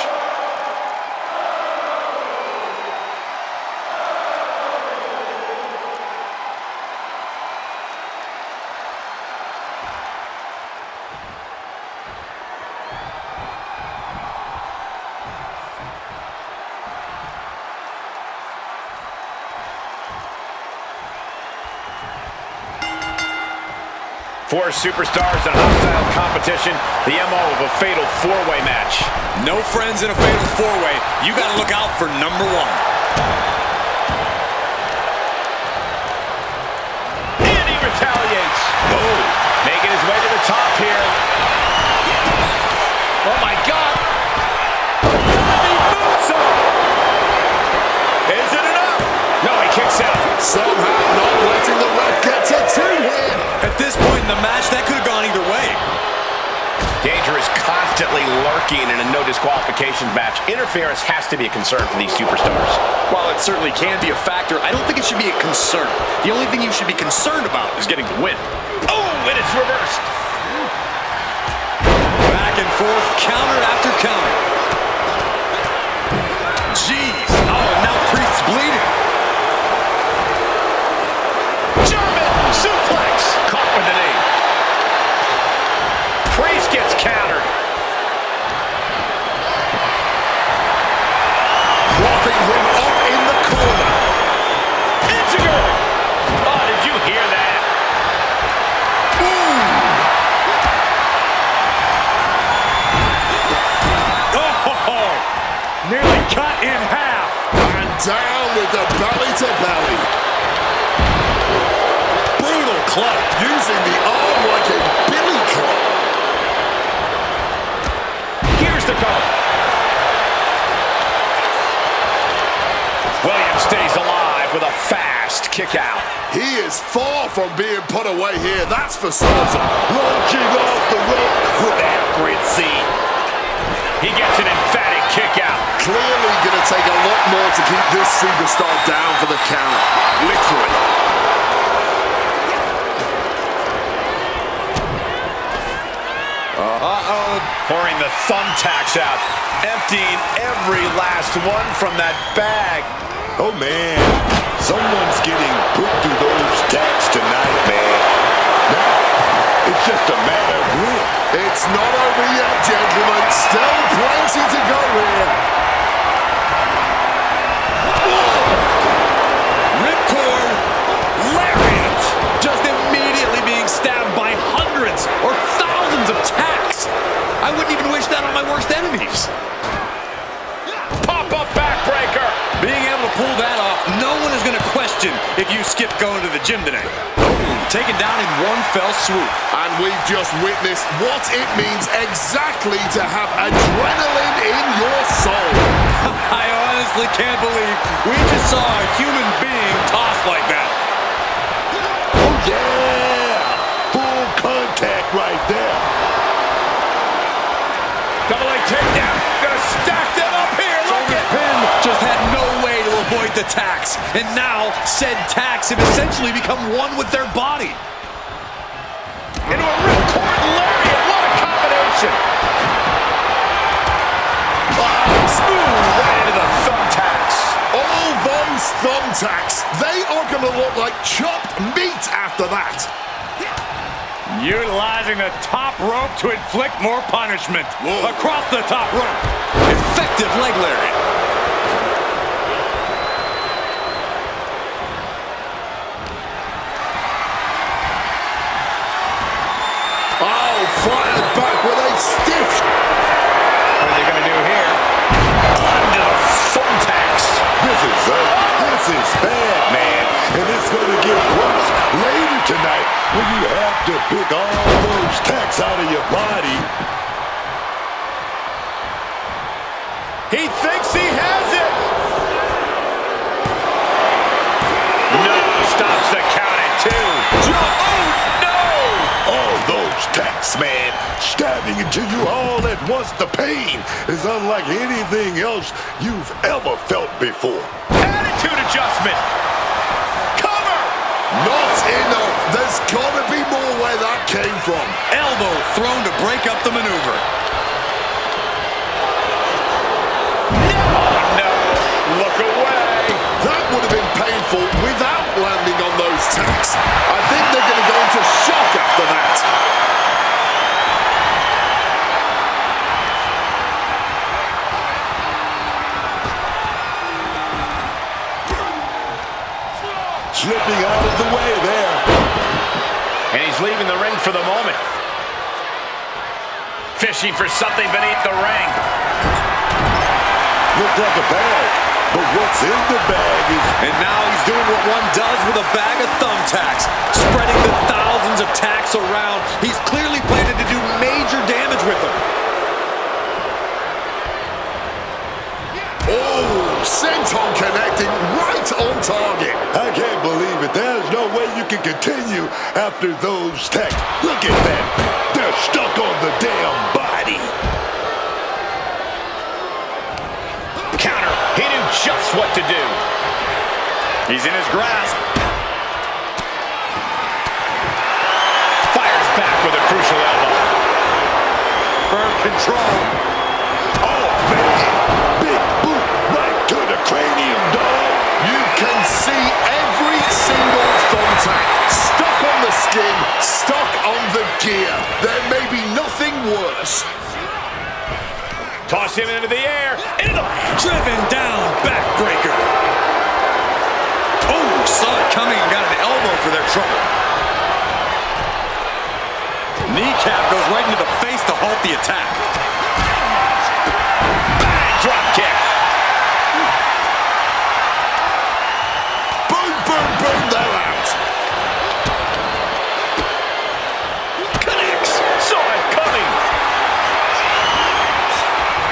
Four superstars in a hostile competition, the MO of a fatal four-way match. No friends in a fatal four-way. You got to look out for number one. And he retaliates. Oh, making his way to the top here. Oh, my God. He moves up. Is it enough? No, he kicks out. Somehow not letting the ref get to two here. At this point in the match, that could have gone either way. Danger is constantly lurking in a no disqualifications match. Interference has to be a concern for these superstars. While it certainly can be a factor, I don't think it should be a concern. The only thing you should be concerned about is getting the win. Oh, and it's reversed. Back and forth, counter after counter. Jeez. Oh, and now Priest's bleeding. German suplex. Caught with the knee. Priest gets countered. Propping him up in the corner. Integral. Oh, did you hear that? Oh, nearly cut in half. And down with the belly to belly. Brutal club. Using the arm like a billy club. Here's the call. Williams stays alive with a fast kick out. He is far from being put away here, that's for certain. Launching off the rope with accuracy. He gets an emphatic kick out. Clearly going to take a lot more to keep this superstar down for the count. Literally. Uh-oh. Pouring the thumbtacks out. Emptying every last one from that bag. Oh, man. Someone's getting put through those tacks tonight, man. Now, it's just a matter of when. It's not over yet, gentlemen. Still plenty to go here. Ripcord. Lariat. Just immediately being stabbed by hundreds or thousands of tacks. I wouldn't even wish that on my worst enemies. Pop-up backbreaker. Being able to pull that off, no one is going to question if you skipped going to the gym today. Taken down in one fell swoop. And we've just witnessed what it means exactly to have adrenaline in your soul. I honestly can't believe we just saw a human being tossed like that. Oh, yeah. Full contact right there. Double leg takedown. Gonna stack them up here. Look at Pin just had no way to avoid the tacks. And now said tacks have essentially become one with their body. into a ripcord lariat. What a combination. Smooth right into the thumbtacks. All those thumbtacks, they are going to look like chopped meat after that. Utilizing the top rope to inflict more punishment. Whoa. Across the top rope. Effective leg lariat. Oh, fired back with a stiff. What are they going to do here? Under the thumbtacks. This is bad, man. And it's going to get worse later tonight when you have to pick all those tacks out of your body. He thinks he has it. No, stops the count at two. Oh, no. All those tacks, man, stabbing into you all at once. The pain is unlike anything else you've ever felt before. Attitude adjustment. Cover! Not enough. There's got to be more where that came from. Elbow thrown to break up the maneuver. Oh, no. Look away. That would have been painful without landing on those tacks. I think they're going to go into shock after that. Slipping out of the way there. And he's leaving the ring for the moment. Fishing for something beneath the ring. Looks like a bag, but what's in the bag is... And now he's doing what one does with a bag of thumbtacks, spreading the thousands of tacks around. He's clearly planning to do major damage with them. Oh, senton connecting right on target. I can't believe it. There's no way you can continue after those tacks. Look at that. They're stuck on the damn body. Counter. He knew just what to do. He's in his grasp. Fires back with a crucial elbow. Firm control. Oh, man. Big boot right to the cranium, dog. You can see every single thumbtack stuck on the skin, stuck on the gear. There may be nothing worse. Toss him into the air. Into the... Driven down, backbreaker. Oh, saw it coming and got an elbow for their trouble. Kneecap goes right into the face to halt the attack. Bang! Drop kick. Boom, boom, boom, they're out. Connects. Saw it coming.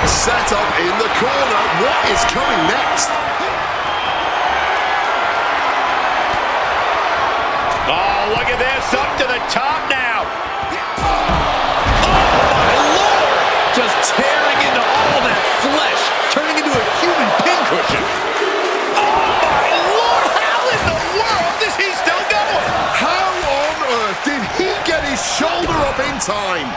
Set up in the corner. What is coming next? Oh, look at this. Up to the top now. My Lord! Just tearing into all that flesh, turning into a human pincushion. Oh, my Lord. How in the world is he still going? How on earth did he get his shoulder up in time?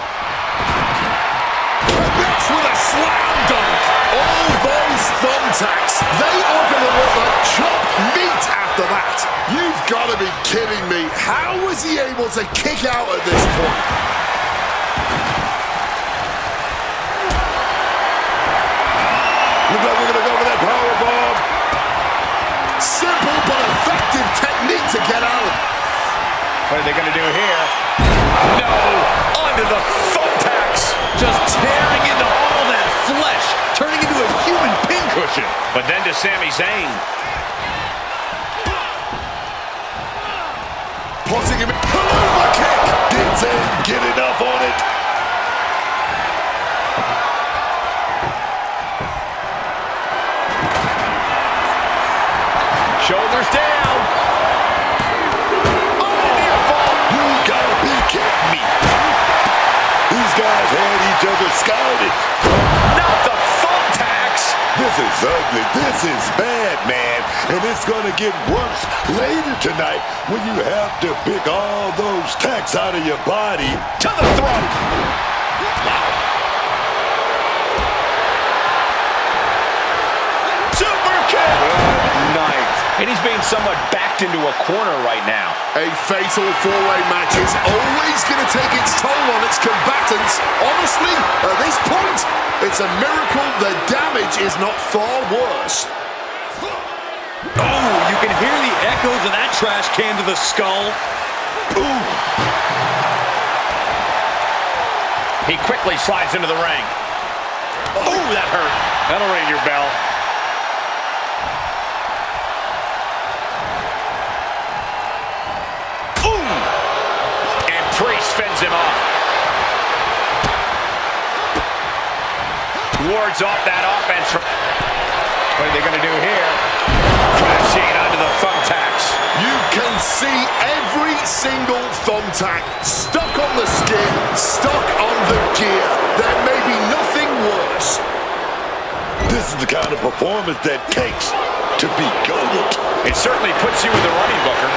Connects with a slam dunk. All those thumbtacks, they are going to look like chopped meat after that. You've got to be kidding me. How was he able to kick out at this point? Looks like we're going to go for that powerbomb. Simple but effective technique to get out of. What are they going to do here? No. Onto the thumbtacks. Just tearing into all that flesh, turning into a human pincushion. But then to Sami Zayn. Potting him in. Hello, kick. Didn't Zayn get enough on it. Shoulders down. Oh, near fall. You gotta be kidding me. These guys had each other scouted. Not the thumbtacks. This is ugly. This is bad, man. And it's going to get worse later tonight when you have to pick all those tacks out of your body. To the throat. Wow. Super kick. Good night. And he's being somewhat backed into a corner right now. A fatal four-way match is always going to take its toll on its combatants. Honestly, at this point, it's a miracle the damage is not far worse. Oh, you can hear the echoes of that trash can to the skull. Ooh. He quickly slides into the ring. Oh, that hurt. That'll ring your bell. Priest fends him off. Wards off that offense. What are they going to do here? Crashing onto the thumbtacks. You can see every single thumbtack stuck on the skin, stuck on the gear. There may be nothing worse. This This is the kind of performance that takes to be goated. It certainly puts you in the running, Booker.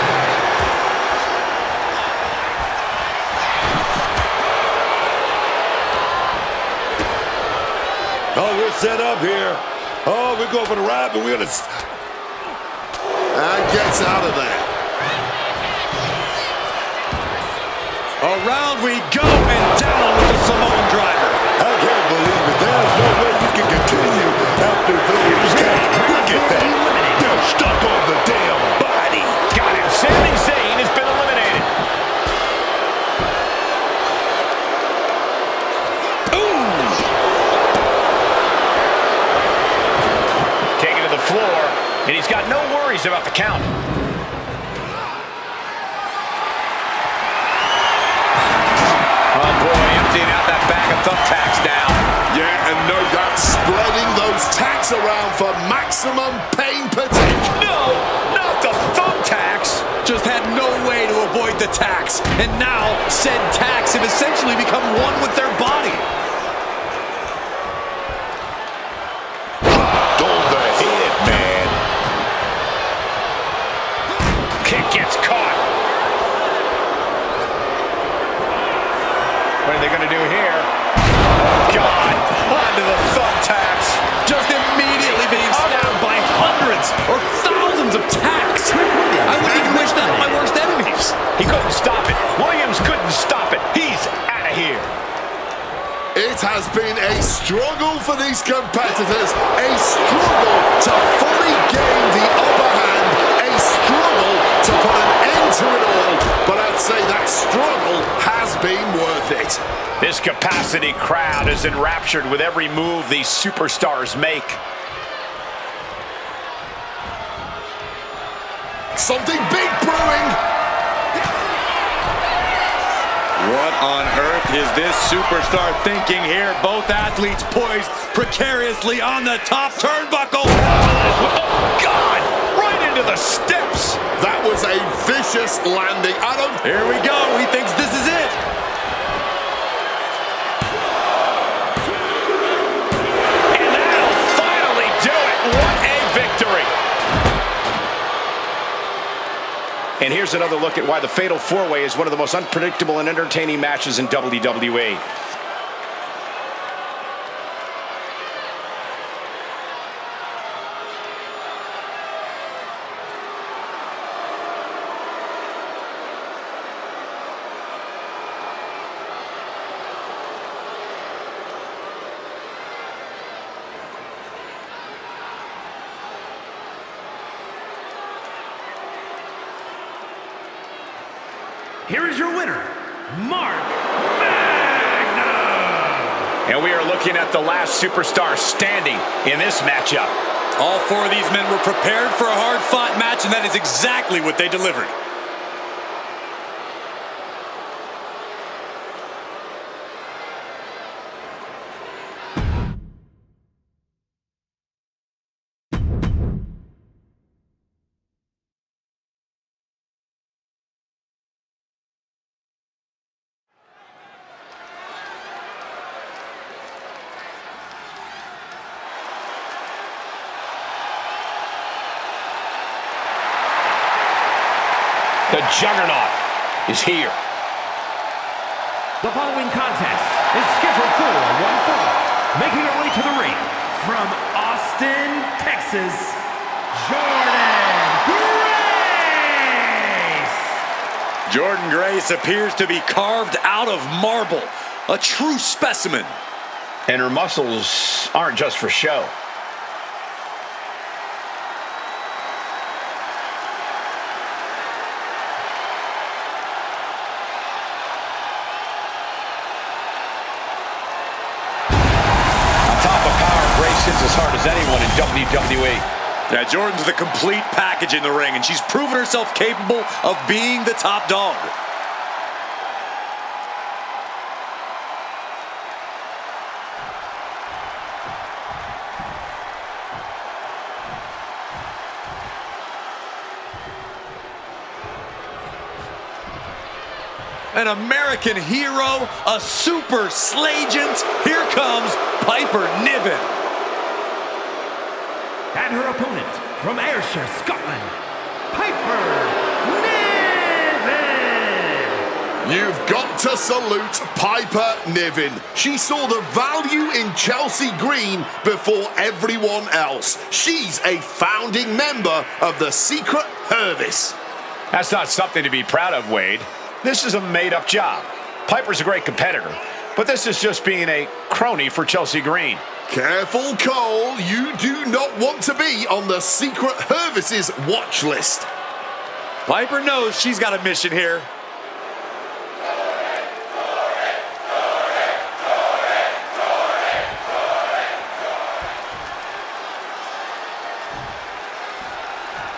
Oh, we're set up here. Oh, we're going for the ride, but we're going to... And gets out of there. Around we go and down with the Samoan driver. I can't believe it. There's no way you can continue after those tags. Look at that. They're stuck on the damn body. Got him. Sami Zayn has been eliminated. Taken to the floor, and he's got no worries about the count. Oh boy, emptying out that bag of thumbtacks now. Yeah, and no doubt spreading those tacks around for maximum pain potential. No, not the thumbtacks. Just had no way to avoid the tacks. And now, said tacks have essentially become one with their body. On the head, man. Kick gets caught. What are they going to do here? Oh, God. Onto the thumbtacks. Just immediately being stabbed by hundreds or thousands of tacks. I wouldn't even wish that on my worst enemies. He couldn't stop it. Williams couldn't stop it. He's out of here. It has been a struggle for these competitors, a struggle to fully gain the upper hand, a struggle to put an end to it all, but I'd say that struggle has been worth it. This capacity crowd is enraptured with every move these superstars make. Something big brewing. What on earth is this superstar thinking here? Both athletes poised precariously on the top turnbuckle. Oh, God! Right into the steps. That was a vicious landing. Here we go. He thinks this is it. And that'll finally do it. What a victory. And here's another look at why the Fatal 4-Way is one of the most unpredictable and entertaining matches in WWE. Here is your winner, Mark Magnum. And we are looking at the last superstar standing in this matchup. All four of these men were prepared for a hard-fought match, and that is exactly what they delivered. The Juggernaut is here. The following contest is scheduled for one fall. Making her way to the ring from Austin, Texas, Jordan Grace. Jordan Grace appears to be carved out of marble. A true specimen. And her muscles aren't just for show. Hits as hard as anyone in WWE. Yeah, Jordan's the complete package in the ring, and she's proven herself capable of being the top dog. An American hero, a super slagent. Here comes Piper Niven. and her opponent from Ayrshire, Scotland, Piper Niven. You've got to salute Piper Niven. She saw the value in Chelsea Green before everyone else. She's a founding member of the Secret Service. That's not something to be proud of, Wade. This is a made-up job. Piper's a great competitor, but this is just being a crony for Chelsea Green. Careful, Cole. You do not want to be on the Secret Service's watch list. Piper knows she's got a mission here.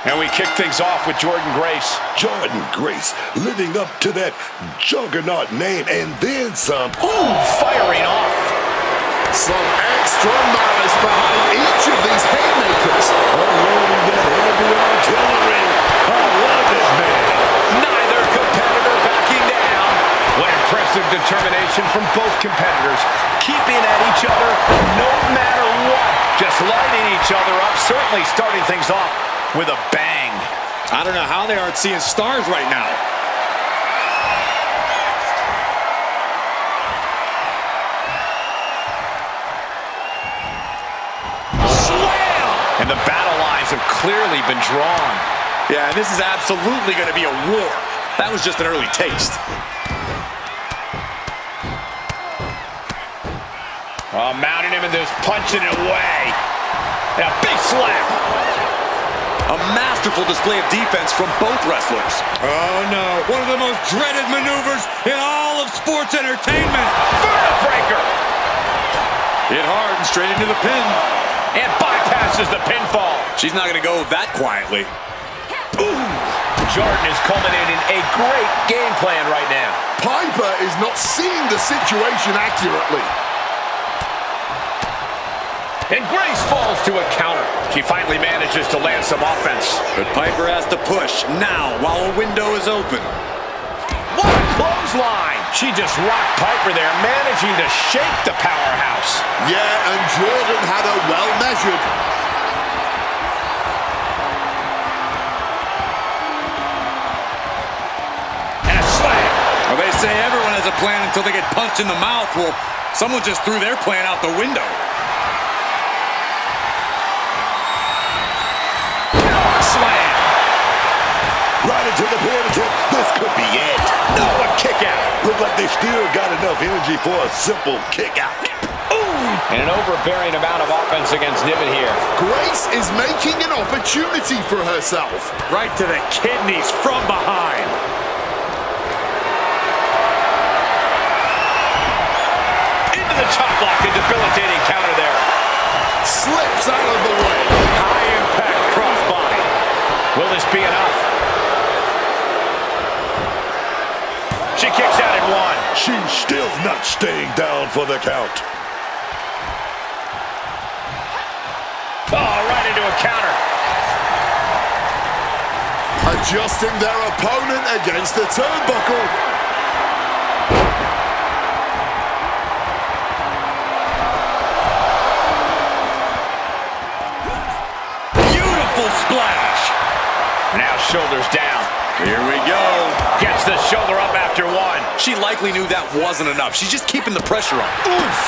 And we kick things off with Jordan Grace. Jordan Grace living up to that juggernaut name and then some. Ooh, firing off. Some extra malice behind each of these haymakers. Unloading that heavy artillery. I love it, man. Neither competitor backing down. What impressive determination from both competitors. Keeping at each other no matter what. Just lighting each other up. Certainly starting things off with a bang. I don't know how they aren't seeing stars right now. Slam! And the battle lines have clearly been drawn. Yeah, this is absolutely going to be a war. That was just an early taste. Mounting him and just punching it away. And a big slap. A masterful display of defense from both wrestlers. Oh no, one of the most dreaded maneuvers in all of sports entertainment. Vertebreaker. Hit hard and straight into the pin. And bypasses the pinfall. She's not going to go that quietly. Ooh. Jordan is culminating a great game plan right now. Piper is not seeing the situation accurately. And Grace falls to a counter. She finally manages to land some offense. But Piper has to push now while a window is open. What a clothesline. She just rocked Piper there, managing to shake the powerhouse. Yeah, and Jordan had her well measured. And a slam. Well, they say everyone has a plan until they get punched in the mouth. Well, someone just threw their plan out the window. Slam. Right into the pin attempt. This could be it. No, a kick out. Look like they still got enough energy for a simple kick out. Ooh. And an overbearing amount of offense against Niven here. Grace is making an opportunity for herself. Right to the kidneys from behind. Into the chop block, a debilitating counter there. Slips out of the way. High impact crossbody. Will this be enough? She kicks out at one. She's still not staying down for the count. Oh, right into a counter. Adjusting their opponent against the turnbuckle. Beautiful splash. Now shoulders down. Here we go. Gets the shoulder up after one. She likely knew that wasn't enough. She's just keeping the pressure on. Oof.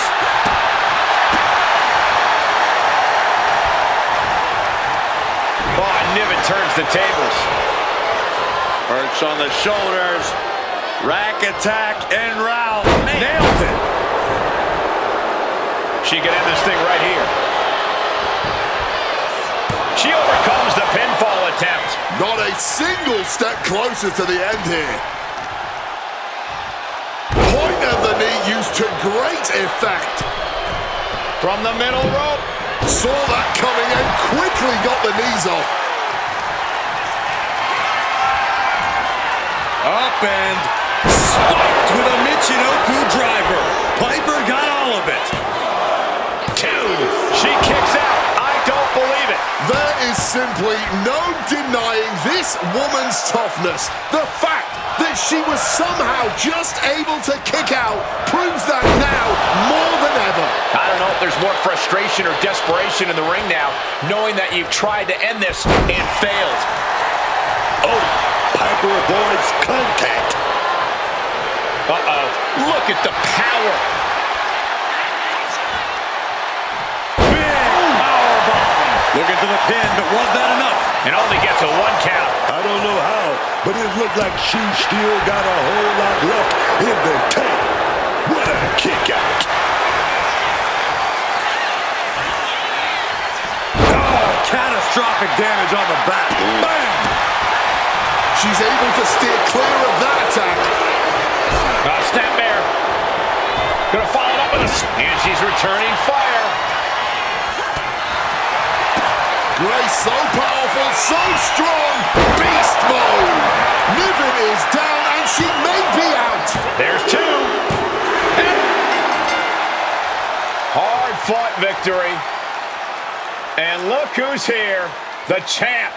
Oh, and Niven turns the tables. Perch on the shoulders. Rack attack and round. Nails it. She can end this thing right here. She overcomes the pinfall attempt. Not a single step closer to the end here. Point of the knee used to great effect. From the middle rope. Saw that coming and quickly got the knees off. Up and spiked with a Michinoku driver. Piper got all of it. Two. She kicks out. I don't believe it. There is simply no denying this woman's toughness. The fact that she was somehow just able to kick out proves that now more than ever. I don't know if there's more frustration or desperation in the ring now, knowing that you've tried to end this and failed. Oh, Piper avoids contact. Uh-oh. Look at the power. Looking for the pin, but was that enough? And only gets a 1 count. I don't know how, but it looked like she still got a whole lot left in the tank. What a kick out. Oh, catastrophic damage on the back. Bam! She's able to steer clear of that attack. Snap bear. Gonna follow it up with a... And she's returning fire. Grace so powerful, so strong. Beast mode. Niven is down and she may be out. There's 2. Hard-fought victory. And look who's here. The champ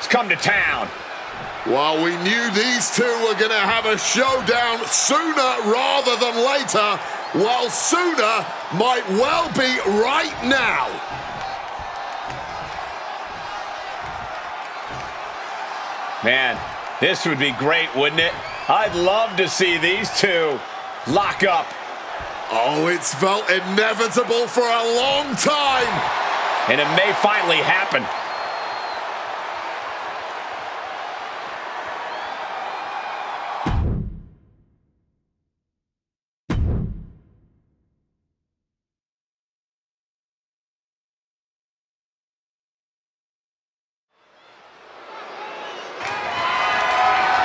has come to town. Well, we knew these two were going to have a showdown sooner rather than later. Well, sooner might well be right now. Man, this would be great, wouldn't it? I'd love to see these two lock up. Oh, it's felt inevitable for a long time. And it may finally happen.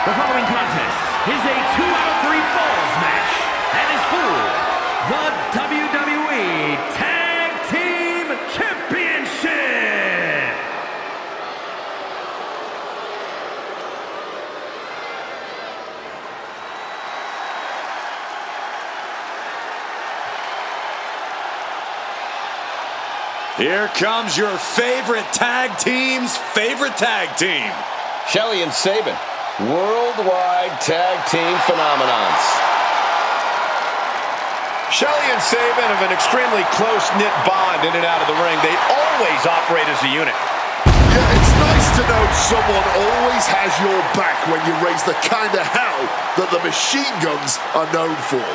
The following contest is a 2-out-of-3 falls match and is for the WWE Tag Team Championship. Here comes your favorite tag team's favorite tag team. Shelly and Sabin, worldwide tag team phenomenons. Shelly and Sabin have an extremely close-knit bond in and out of the ring. They always operate as a unit. Yeah, it's nice to know someone always has your back when you raise the kind of hell that the machine guns are known for.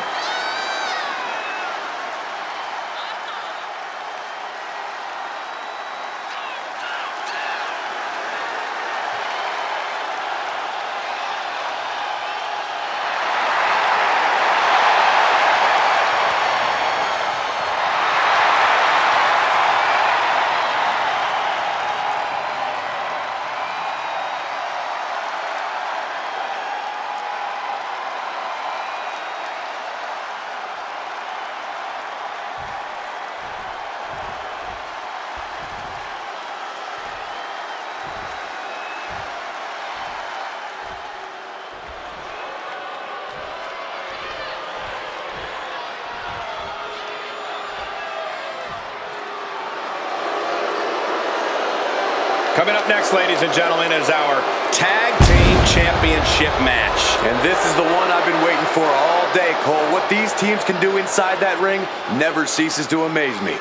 Coming up next, ladies and gentlemen, is our Tag Team Championship match. And this is the one I've been waiting for all day, Cole. What these teams can do inside that ring never ceases to amaze me.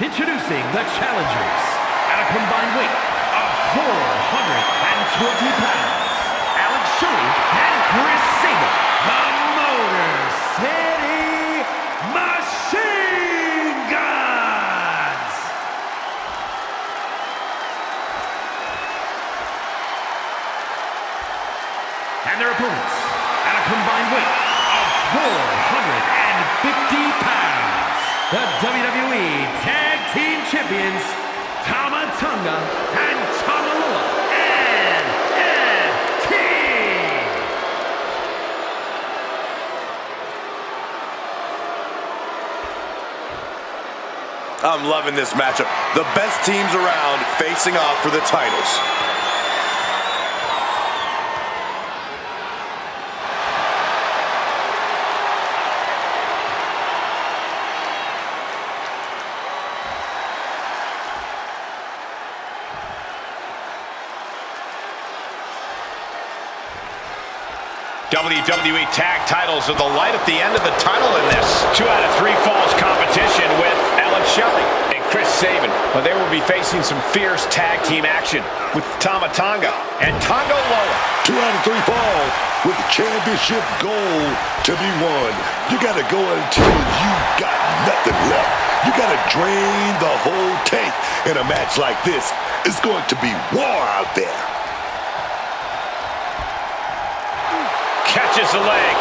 Introducing the challengers at a combined weight of 420 pounds, Alex Shelley and Chris Sabin, the Motor City Machine Guns. And their opponents at a combined weight of 450 pounds, the WWE Tag Team Champions, Tama Tonga and Tamaloa NXT. I'm loving this matchup. The best teams around facing off for the titles. WWE Tag Titles are the light at the end of the tunnel in this 2 out of 3 falls competition with Alex Shelley and Chris Sabin. But they will be facing some fierce tag team action with Tama Tonga and Tonga Loa. 2 out of 3 falls with championship gold to be won. You got to go until you got nothing left. You got to drain the whole tank in a match like this. It's going to be war out there. Catches the leg.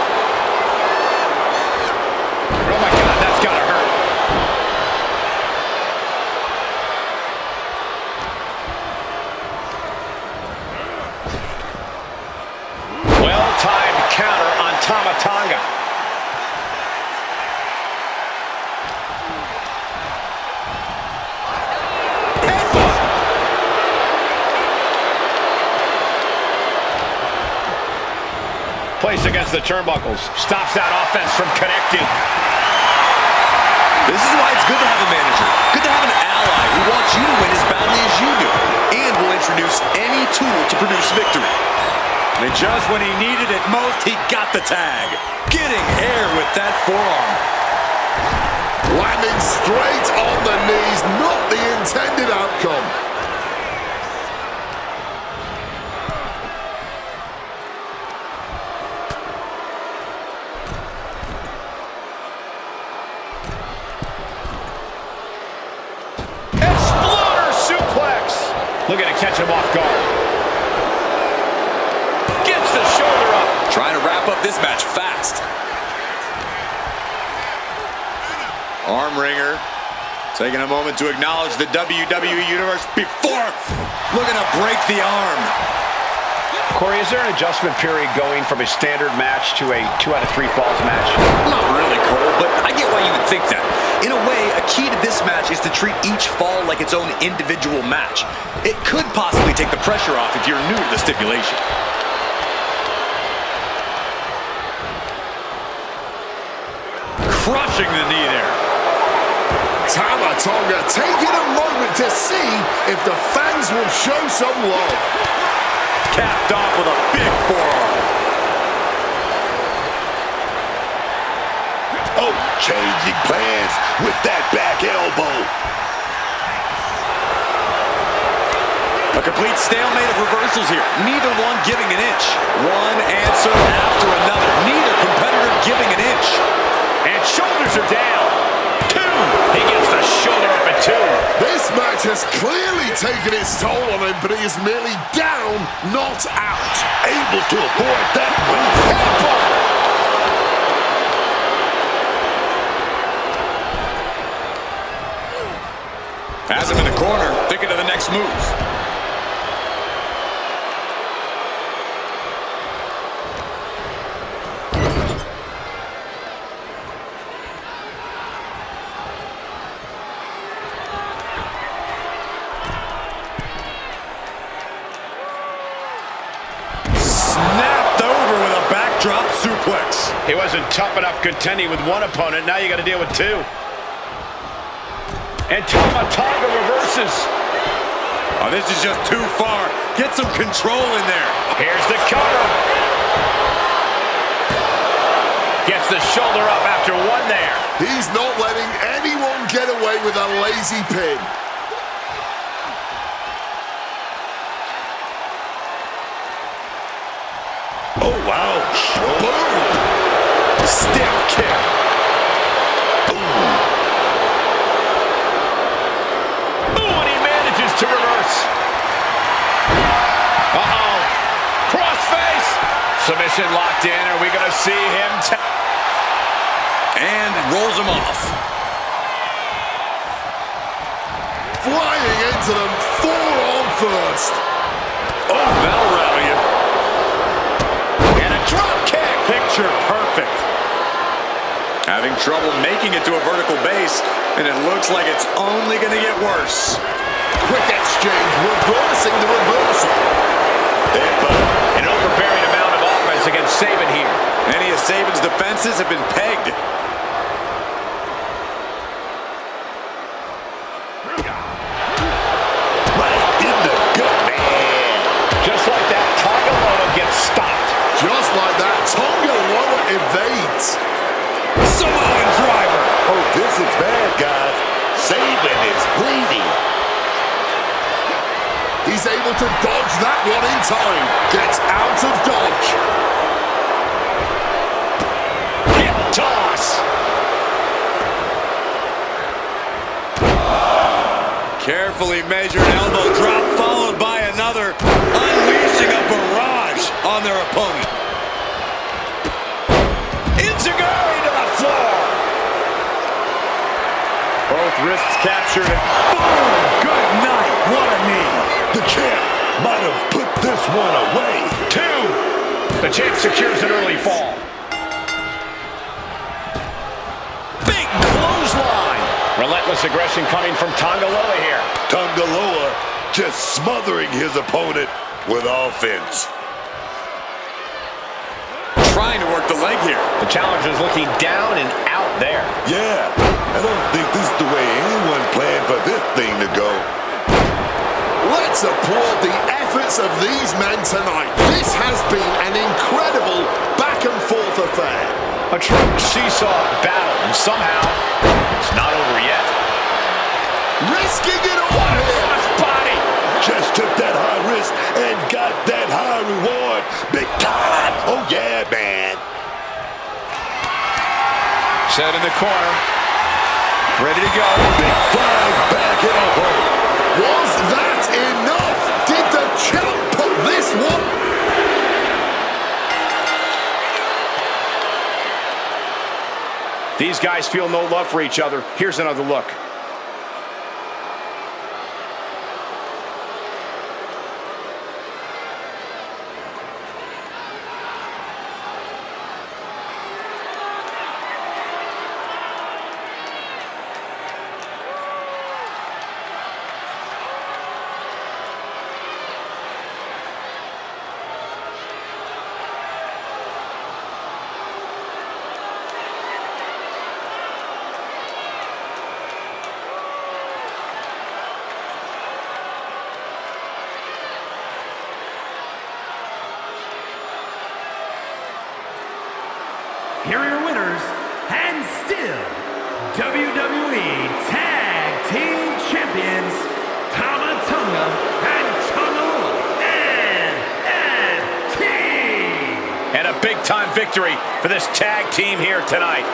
Oh my God, that's gotta hurt. Well-timed counter on Tama Tonga. Placed against the turnbuckles. Stops that offense from connecting. This is why it's good to have a manager. Good to have an ally who wants you to win as badly as you do. And will introduce any tool to produce victory. And just when he needed it most, he got the tag. Getting air with that forearm. Landing straight on the knees, not the intended outcome. Looking to catch him off guard. Gets the shoulder up. Trying to wrap up this match fast. Arm wringer. Taking a moment to acknowledge the WWE Universe before looking to break the arm. Corey, is there an adjustment period going from a standard match to a 2 out of 3 falls match? Not really, Cole, but I get why you would think that. In a way, a key to this match is to treat each fall like its own individual match. It could possibly take the pressure off if you're new to the stipulation. Crushing the knee there. Tama Tonga taking a moment to see if the fans will show some love. Capped off with a big forearm. Oh, changing plans with that back elbow. A complete stalemate of reversals here. Neither one giving an inch. One answer after another. Neither competitor giving an inch. And shoulders are down. 2. He gets the shoulder up at 2. This match has clearly taken its toll on him, but he is merely down, not out. Able to avoid that move. Has him in the corner, thinking of the next move. Snapped over with a backdrop suplex. He wasn't tough enough contending with one opponent. Now you got to deal with 2. And Tama Tonga reverses. Oh, this is just too far. Get some control in there. Here's the cover. Gets the shoulder up after 1 there. He's not letting anyone get away with a lazy pin. Oh, wow. Boom! Stiff kick. Ooh, and he manages to reverse. Uh-oh. Crossface. Submission locked in. Are we going to see him? And rolls him off. Flying into them, forearm first. Oh, that'll rattle you. And a drop kick. Picture perfect. Having trouble making it to a vertical base, and it looks like it's only going to get worse. Quick exchange, reversing the reversal. An overbearing amount of offense against Saban here. Any of Saban's defenses have been pegged. Right in the gut, man. Just like that, Tagovailoa gets stopped. Just like that, Tonga Loa evades. Samoan driver. Oh, this is bad, guys. Saban is bleeding. He's able to dodge that one in time. Gets out of dodge. Hip toss. Carefully measured elbow drop followed by another, unleashing a barrage on their opponent. Enziguri to the floor. Both wrists captured. And boom! Good night. What a knee. The champ might have put this one away. 2. The champ secures an early fall. Big clothesline. Relentless aggression coming from Tongaloa here. Tongaloa just smothering his opponent with offense. Trying to work the leg here. The challenger's looking down and out there. Yeah, I don't think this is the way anyone planned for this thing to go. Let's applaud the efforts of these men tonight. This has been an incredible back and forth affair. A true seesaw battle, and somehow it's not over yet. Risking it all here. Body. Just took that high risk and got that high reward. Big time. Oh, yeah, man. Set in the corner. Ready to go. Big flying back elbow. Was that enough? Did the champ put this one? These guys feel no love for each other. Here's another look. Here are your winners, and still WWE Tag Team Champions, Tama Tonga and Tonga NXT. And a big-time victory for this tag team here tonight.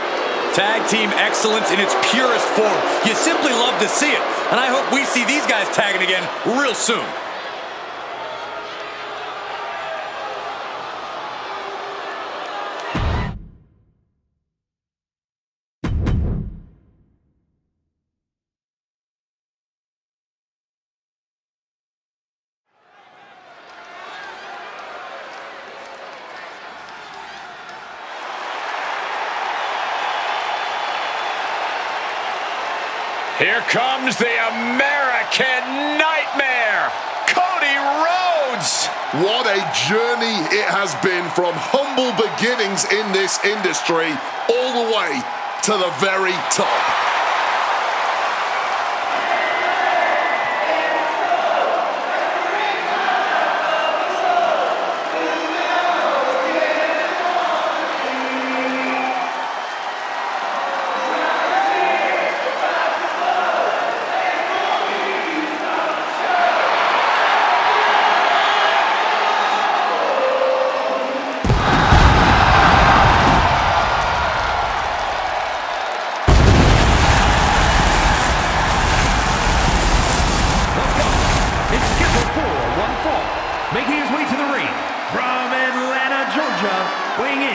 Tag team excellence in its purest form. You simply love to see it. And I hope we see these guys tagging again real soon. Here comes the American Nightmare, Cody Rhodes. What a journey it has been from humble beginnings in this industry all the way to the very top.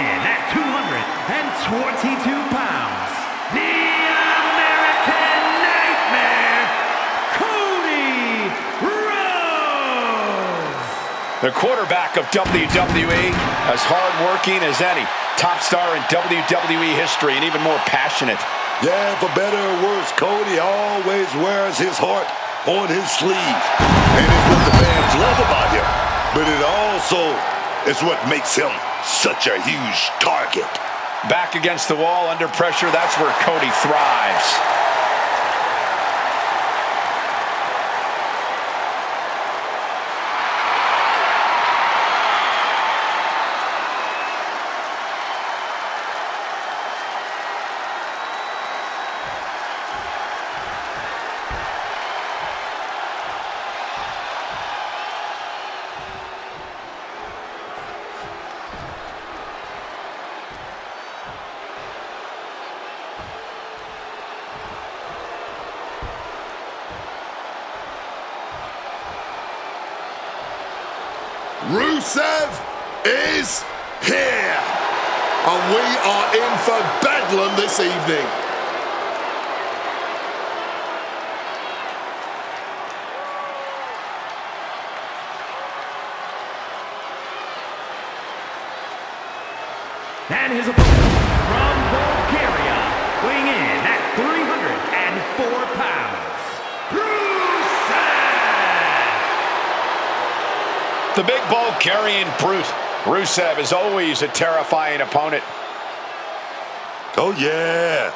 in at 222 pounds, the American Nightmare, Cody Rhodes. The quarterback of WWE, as hard-working as any. Top star in WWE history and even more passionate. Yeah, for better or worse, Cody always wears his heart on his sleeve. And it's what the fans love about him. But it also is what makes him such a huge target. Back against the wall, under pressure, that's where Cody thrives. Rusev is here, and we are in for bedlam this evening. And his opponent from Bulgaria, weighing in at 304 pounds, Rusev! The big Bulgarian brute. Rusev is always a terrifying opponent. Oh, yeah.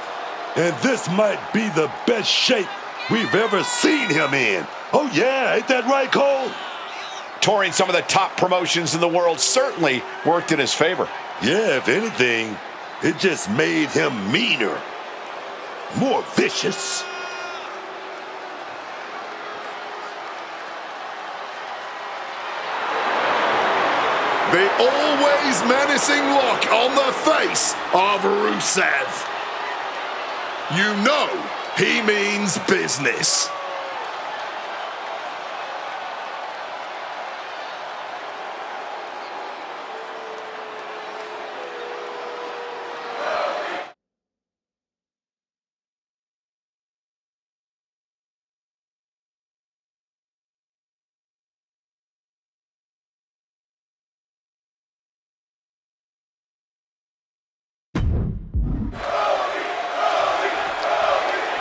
And this might be the best shape we've ever seen him in. Oh, yeah. Ain't that right, Cole? Touring some of the top promotions in the world certainly worked in his favor. Yeah, if anything, it just made him meaner, more vicious. The always menacing look on the face of Rusev. You know he means business.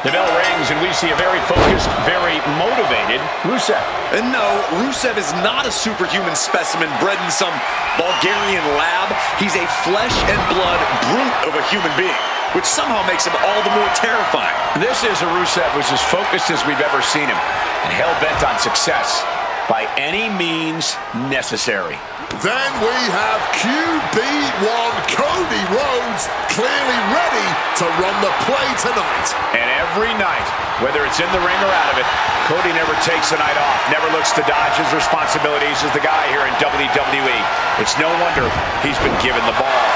The bell rings and we see a very focused, very motivated Rusev. And no, Rusev is not a superhuman specimen bred in some Bulgarian lab. He's a flesh and blood brute of a human being, which somehow makes him all the more terrifying. This is a Rusev who's as focused as we've ever seen him and hell-bent on success by any means necessary. Then we have QB1 Cody Rhodes clearly ready to run the play tonight. And every night, whether it's in the ring or out of it, Cody never takes a night off, never looks to dodge his responsibilities as the guy here in WWE. It's no wonder he's been given the ball.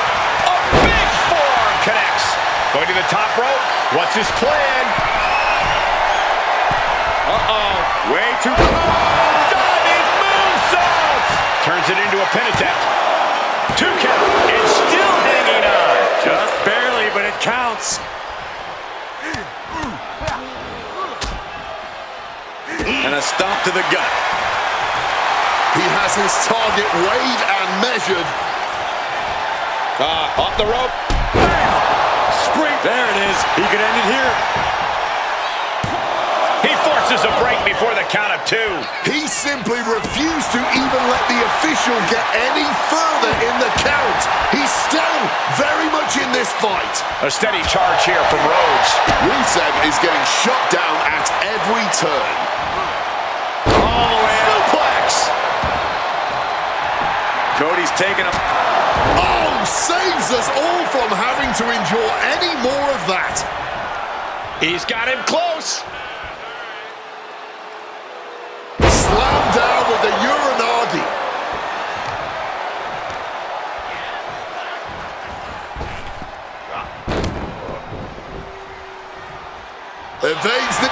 A big forearm connects. Going to the top rope. What's his plan? Uh-oh. Way too diving moonsault. Turns it into a pin attempt. 2 count. It's still hanging on. Just barely, but it counts. And a stomp to the gut. He has his target weighed and measured. Off the rope. Spring. There it is. He could end it here. He forces a break before the count of 2. He simply refused to even let the official get any further in the count. He's still very much in this fight. A steady charge here from Rhodes. Rusev is getting shut down at every turn. All the way out. Suplex. Cody's taking him. Oh, saves us all from having to endure any more of that. He's got him close. Slam down with the Uranagi. Evades the...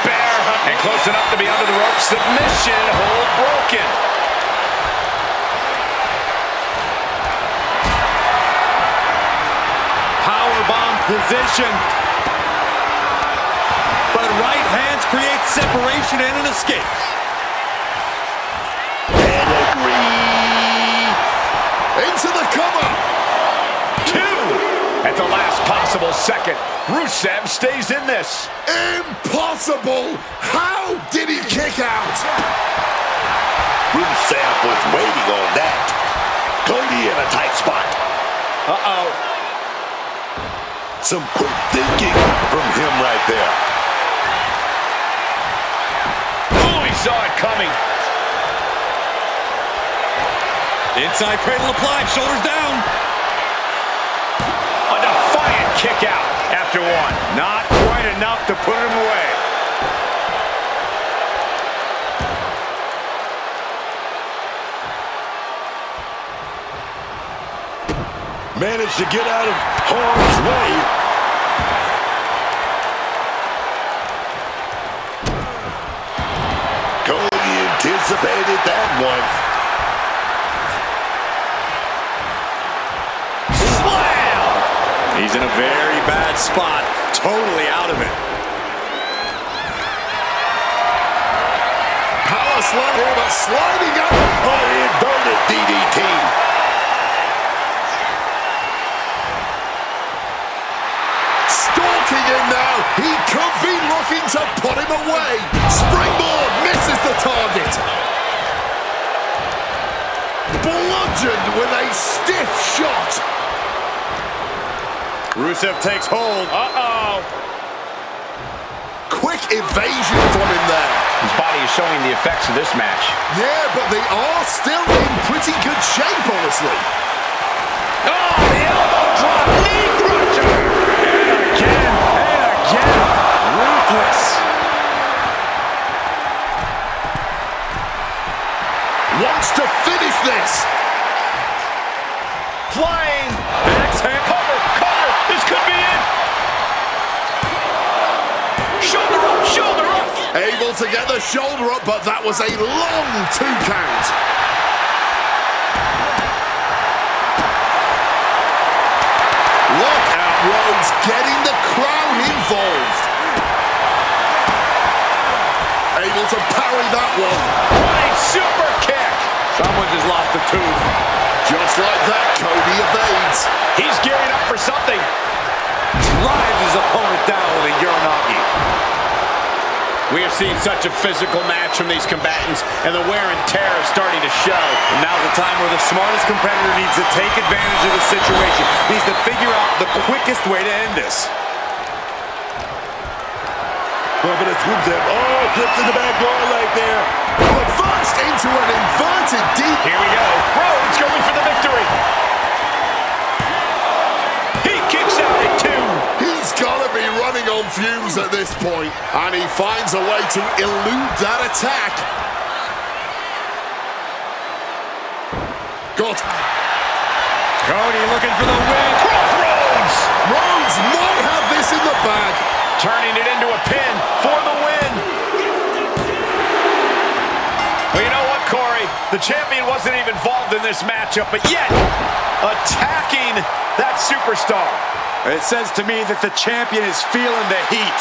Bear hunt. And close enough to be under the rope. Submission hold broken. position. But right hands create separation and an escape. Pedigree. Into the cover. 2. At the last possible second, Rusev stays in this. Impossible! How did he kick out? Rusev was waiting on that. Cody in a tight spot. Uh-oh. Some quick thinking from him right there. Oh, he saw it coming. Inside cradle applied, shoulders down. A defiant kick out after 1. Not quite enough to put him away. Managed to get out of harm's way. Cody anticipated that one. Slam! He's in a very bad spot, totally out of it. Power slam here, but sliding up. Oh, inverted DDT. Stalking in now. He could be looking to put him away. Springboard misses the target. Bludgeoned with a stiff shot. Rusev takes hold. Uh-oh. Quick evasion from him there. His body is showing the effects of this match. Yeah, but they are still in pretty good shape, honestly. Oh, the elbow drop. Knee crusher. And again. Ruthless. Wants to finish this. Flying. Axe hand. Cover. This could be it. Shoulder up. Able to get the shoulder up, but that was a long 2 count. Look at Rhodes getting the crowd involved. Able to parry that one. Running super kick. Someone just lost a tooth. Just like that, Cody evades. He's gearing up for something. Drives his opponent down with a Uranagi. We have seen such a physical match from these combatants, and the wear and tear is starting to show. And now's the time where the smartest competitor needs to take advantage of the situation. Needs to figure out the quickest way to end this. Oh, but it's Rusev. Oh, flips in the back door right there. Advanced into an inverted deep. Here we go. Rhodes going for the victory. He kicks out at 2. He's got to be running on fumes at this point, and he finds a way to elude that attack. Got Cody looking for the win. Rhodes. Rhodes might have this in the bag. Turning it into a pin for the win. Well, you know what, Corey? The champion wasn't even involved in this matchup, but yet attacking that superstar. It says to me that the champion is feeling the heat.